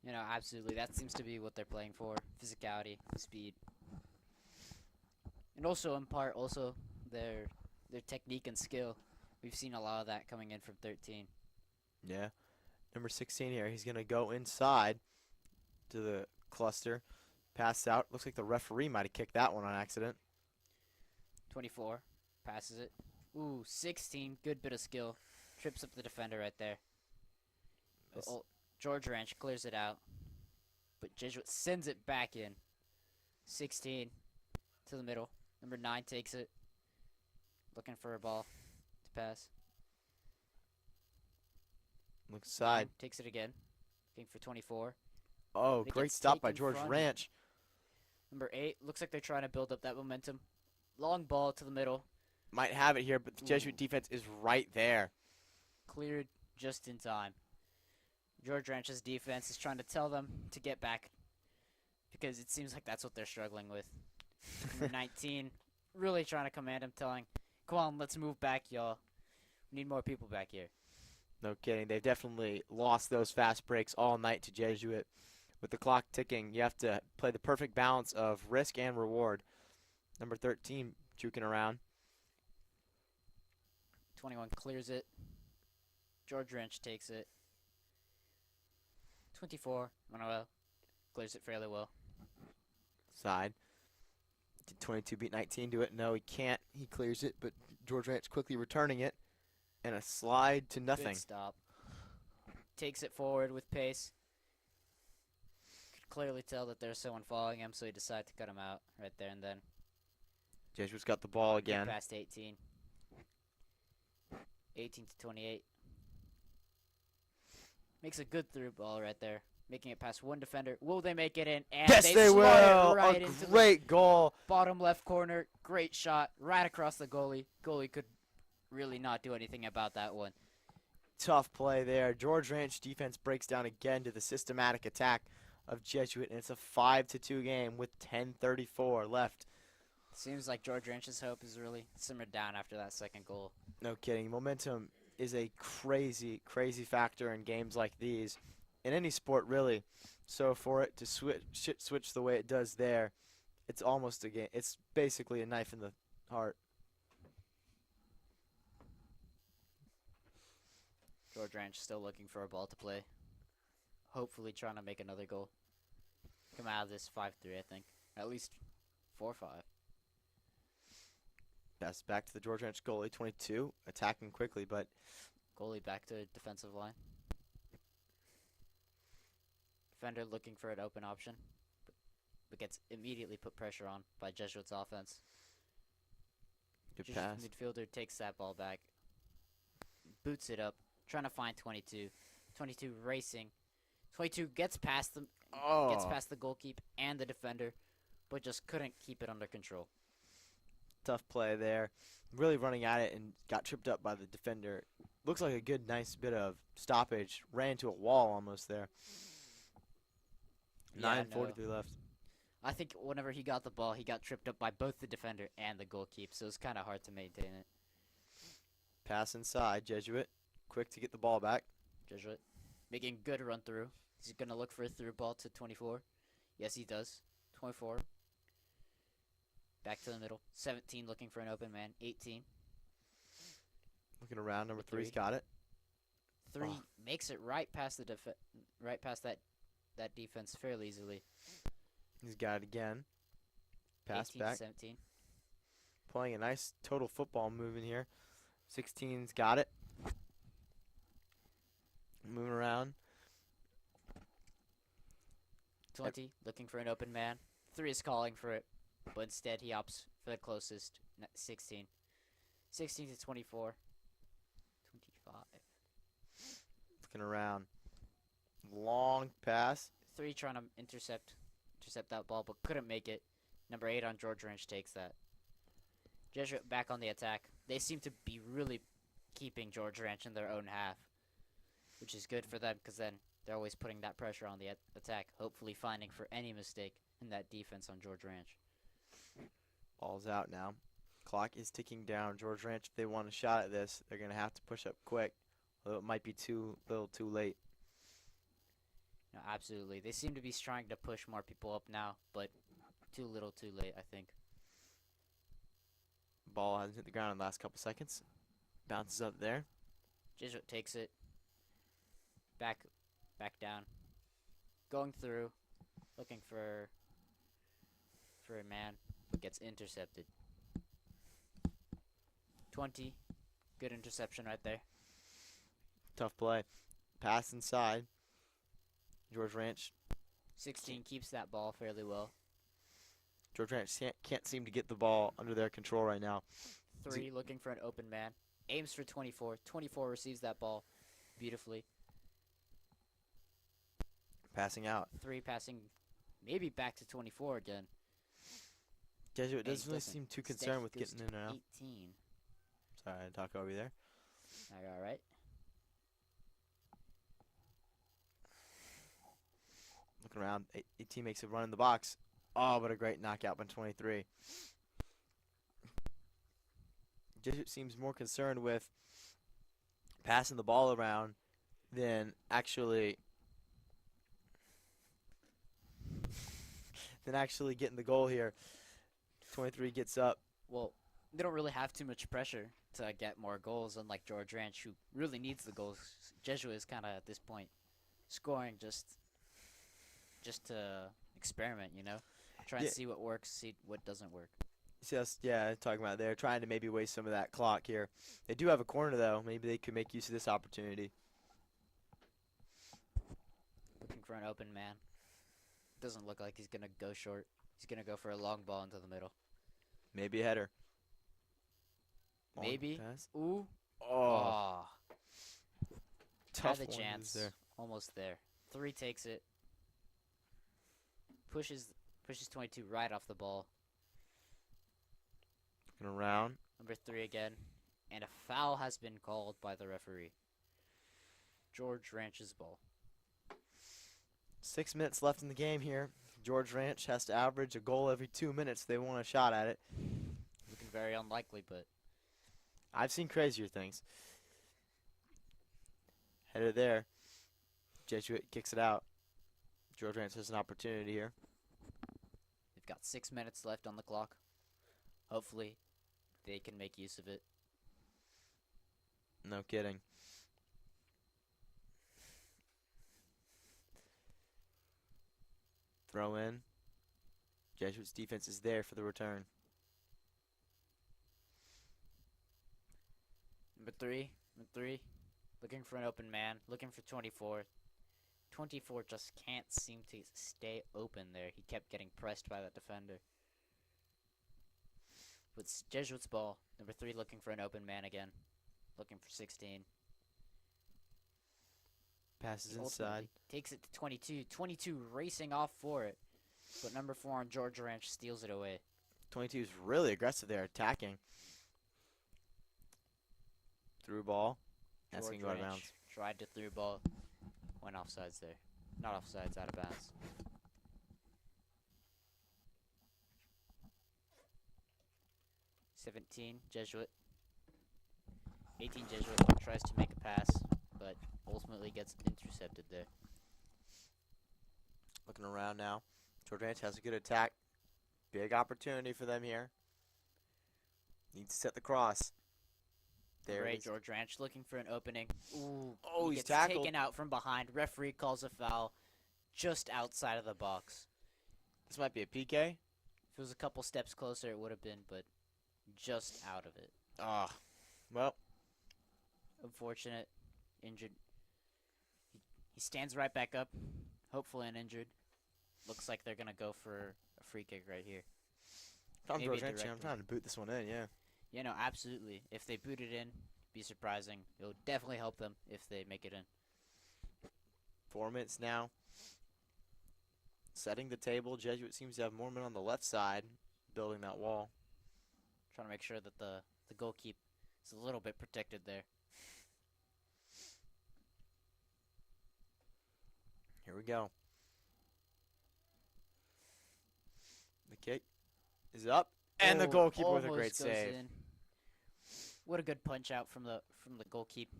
You know, absolutely. That seems to be what they're playing for. Physicality, speed. And also, in part, their technique and skill. We've seen a lot of that coming in from 13. Yeah. Number 16 here. He's going to go inside to the cluster. Pass out. Looks like the referee might have kicked that one on accident. 24 passes it. Ooh, 16. Good bit of skill. Trips up the defender right there. George Ranch clears it out. But Jesuit sends it back in. 16 to the middle. Number 9 takes it. Looking for a ball to pass. Looks side. 9 takes it again. Looking for 24. Oh, It great gets stop by taken George from Ranch. Number 8. Looks like they're trying to build up that momentum. Long ball to the middle. Might have it here, but the Jesuit defense is right there. Cleared just in time. George Ranch's defense is trying to tell them to get back because it seems like that's what they're struggling with. Number 19 really trying to command him, telling, come on, let's move back, y'all. We need more people back here. No kidding. They've definitely lost those fast breaks all night to Jesuit. With the clock ticking, you have to play the perfect balance of risk and reward. Number 13 juking around. 21 clears it. George Ranch takes it. 24, Manuel clears it fairly well. Side. Did 22 beat 19 do it? No, he can't. He clears it, but George Ranch quickly returning it. And a slide to nothing. Good stop. Takes it forward with pace. Could clearly tell that there's someone following him, so he decided to cut him out right there and then. Jesuit's got the ball again. Past 18. 18 to 28. Makes a good through ball right there, making it past one defender. Will they make it in? And Yes, they slot will. it right A into the great goal. bottom left corner. Great shot right across the goalie. Goalie could really not do anything about that one. Tough play there. George Ranch defense breaks down again to the systematic attack of Jesuit, and it's a 5-2 game with 10:34 left. Seems like George Ranch's hope is really simmered down after that second goal. No kidding. Momentum is a crazy, crazy factor in games like these, in any sport really. So for it to switch the way it does there, it's almost a game. It's basically a knife in the heart. George Ranch still looking for a ball to play. Hopefully trying to make another goal. Come out of this 5-3, I think. At least 4-5. Pass back to the George Ranch goalie, 22, attacking quickly, but Goalie back to defensive line. Defender looking for an open option, but gets immediately put pressure on by Jesuit's offense. good Jesuit pass. midfielder takes that ball back, boots it up, trying to find 22. 22 racing. 22 gets past the goalkeeper and the defender, but just couldn't keep it under control. Tough play there. Really running at it and got tripped up by the defender. Looks like a good, nice bit of stoppage. Ran into a wall almost there. Yeah, 9:43 left. I think whenever he got the ball, he got tripped up by both the defender and the goalkeeper, so it's kind of hard to maintain it. Pass inside. Jesuit. Quick to get the ball back. Jesuit making good run through. He's going to look for a through ball to 24. Yes, he does. 24. Back to the middle. 17 looking for an open man. 18. Looking around. Number Three. three's got it. 3 Oh. makes it right past that defense fairly easily. He's got it again. Pass 18 back. to 17. Playing a nice total football move in here. 16's got it. Moving around. 20 looking for an open man. 3 is calling for it, but instead he opts for the closest. 16. 16 to 24. 25. Looking around. Long pass. 3 trying to intercept that ball, but couldn't make it. Number 8 on George Ranch takes that. Jesuit back on the attack. They seem to be really keeping George Ranch in their own half, which is good for them because then they're always putting that pressure on the attack, hopefully finding for any mistake in that defense on George Ranch. Ball's out now. Clock is ticking down. George Ranch, if they want a shot at this, they're going to have to push up quick. Although it might be little too late. No, absolutely. They seem to be trying to push more people up now, but too little too late, I think. Ball hasn't hit the ground in the last couple seconds. Bounces up there. Jesuit takes it. Back down. Going through. Looking for a man. Gets intercepted. 20. Good interception right there. Tough play. Pass inside. George Ranch. 16 keeps that ball fairly well. George Ranch can't seem to get the ball under their control right now. 3 looking for an open man. Aims for 24. 24 receives that ball beautifully. Passing out. 3 passing maybe back to 24 again. Jesuit And he doesn't really doesn't. seem too Instead, concerned he with goes getting to in and out. 18. Sorry, I talk over you there. All right. Looking around. 18 makes a run in the box. Oh, what a great knockout by 23. Jesuit seems more concerned with passing the ball around than actually getting the goal here. 23 gets up. Well, they don't really have too much pressure to get more goals, unlike George Ranch, who really needs the goals. Jesuit is kind of at this point scoring just to experiment, you know, try and see what works, see what doesn't work. Just talking about they're trying to maybe waste some of that clock here. They do have a corner though. Maybe they could make use of this opportunity. Looking for an open man. Doesn't look like he's gonna go short. He's gonna go for a long ball into the middle. Maybe a header. Long Maybe. pass. Ooh, Oh, Oh, tough had the one to lose chance. there. Almost there. 3 takes it. Pushes 22 right off the ball. Looking around. Number 3 again. And a foul has been called by the referee. George Ranch's ball. 6 minutes left in the game here. George Ranch has to average a goal every 2 minutes if they want a shot at it. Looking very unlikely, but I've seen crazier things. Headed there. Jesuit kicks it out. George Ranch has an opportunity here. they've got 6 minutes left on the clock. Hopefully, they can make use of it. No kidding. Throw in. Jesuits defense is there for the return. Number three, looking for an open man, looking for 24. 24 just can't seem to stay open there. He kept getting pressed by that defender. With Jesuits ball, number 3 looking for an open man again, looking for 16. Passes inside. Ultimately takes it to 22. 22 racing off for it, but number 4 on George Ranch steals it away. 22 is really aggressive there, attacking. Through ball. That's going George to go out of Ranch bounds. tried to through ball, went offsides there. Not offsides, out of bounds. Jesuit. 18 Jesuit tries to make a pass, but ultimately gets intercepted there. Looking around now. George Ranch has a good attack. Big opportunity for them here. Needs to set the cross. There it Great, is. George Ranch looking for an opening. Ooh, Oh, he he's gets tackled. taken out from behind. Referee calls a foul just outside of the box. This might be a PK. If it was a couple steps closer, it would have been, but just out of it. Ah, well, Unfortunate. Injured. He stands right back up, hopefully uninjured. Looks like they're going to go for a free kick right here. if I'm Maybe George Ranch, I'm directly. trying to boot this one in, yeah. Yeah, no, absolutely. If they boot it in, be surprising. It would definitely help them if they make it in. 4 minutes now. Setting the table. Jesuit seems to have more men on the left side, building that wall. Trying to make sure that the goalkeep is a little bit protected there. Here we go. The kick is up, and the Oh, goalkeeper with a almost great goes save. in. What a good punch out from the goalkeeper.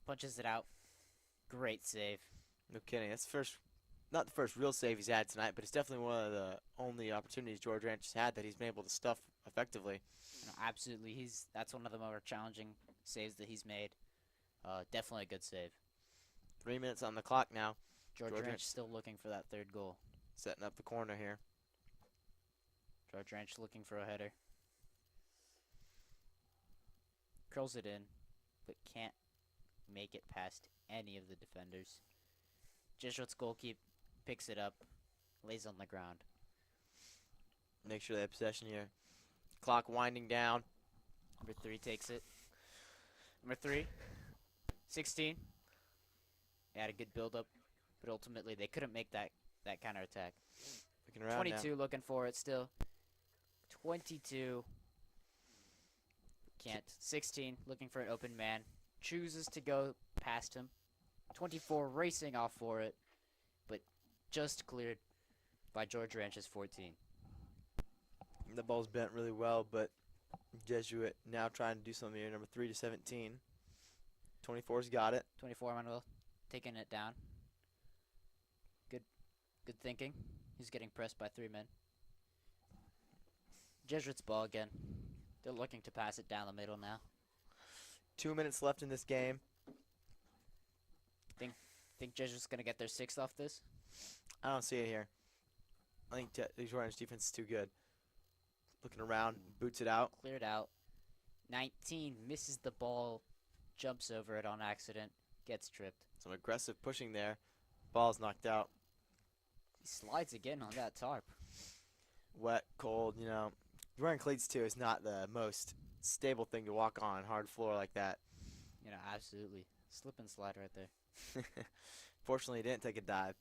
Punches it out. Great save. No kidding. That's not the first real save he's had tonight, but it's definitely one of the only opportunities George Ranch has had that he's been able to stuff effectively. No, absolutely. That's one of the more challenging saves that he's made. Definitely a good save. 3 minutes on the clock now. George Ranch Ranch still looking for that third goal. setting up the corner here. George Ranch looking for a header. Curls it in, but can't make it past any of the defenders. Jesuit's goalkeeper picks it up, lays on the ground. Make sure they have possession here. Clock winding down. Number 3 takes it. Number 3, 16. They had a good build-up, but ultimately they couldn't make that counterattack. Looking around 22 looking for it still. 22. Can't. 16 looking for an open man. Chooses to go past him. 24 racing off for it, but just cleared by George Ranch's 14. now. The ball's bent really well, but Jesuit now trying to do something here. Number 3 to 17. 24's got it. 24 Manuel taking it down. Good thinking. He's getting pressed by 3 men. Jesuits ball again. They're looking to pass it down the middle now. 2 minutes left in this game. Think Jesuits gonna get their 6th off this? I don't see it here. I think George Ranch defense is too good. Looking around, boots it out. Cleared out. 19 misses the ball, jumps over it on accident, gets tripped. Some aggressive pushing there. Ball's knocked out. He slides again on that tarp. Wet, cold, Wearing cleats too is not the most stable thing to walk on hard floor like that. Absolutely. Slip and slide right there. Fortunately, he didn't take a dive.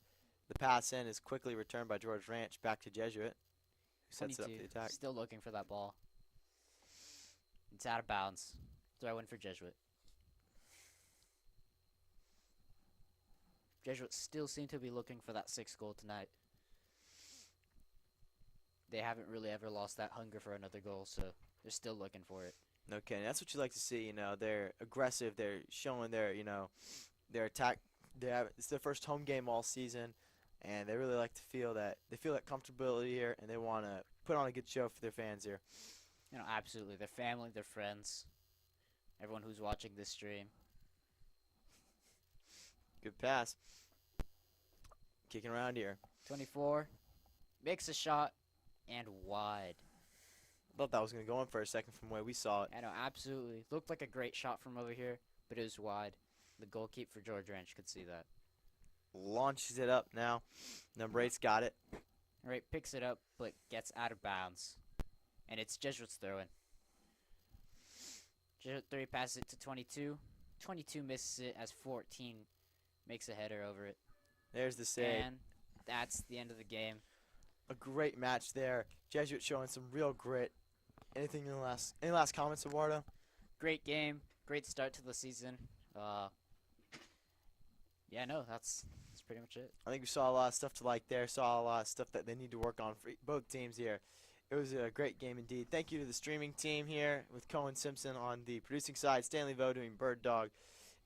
The pass in is quickly returned by George Ranch back to Jesuit, who sets it up 22. for the attack. Still looking for that ball. It's out of bounds. Throw in for Jesuit. Jesuits still seem to be looking for that 6th goal tonight. They haven't really ever lost that hunger for another goal, so they're still looking for it. Okay, and that's what you like to see. They're aggressive. They're showing their attack. It's their first home game all season, and they really like to feel that comfortability here, and they want to put on a good show for their fans here. Absolutely. Their family, their friends, everyone who's watching this stream. Good pass. Kicking around here. 24. Makes a shot and wide. I thought that was going to go in for a second from the way we saw it. Absolutely. Looked like a great shot from over here, but it was wide. The goalkeeper for George Ranch could see that. Launches it up now. Number 8's got it. All right, picks it up, but gets out of bounds. And it's Jesuit's throw-in. Jesuit 3 passes it to 22. 22 misses it as 14 makes a header over it. There's the save. And that's the end of the game. A great match there. Jesuit showing some real grit. Any last comments, Eduardo? Great game. Great start to the season. That's pretty much it. I think we saw a lot of stuff to like there. Saw a lot of stuff that they need to work on for both teams here. It was a great game indeed. Thank you to the streaming team here with Cohen Simpson on the producing side, Stanley Vo doing Bird Dog,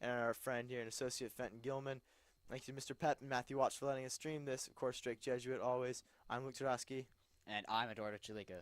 and our friend here and associate Fenton Gilman. Thank you to Mr. Pep and Matthew Watts for letting us stream this. Of course, Drake Jesuit always. I'm Luke Tarowski. And I'm Eduardo Chilica.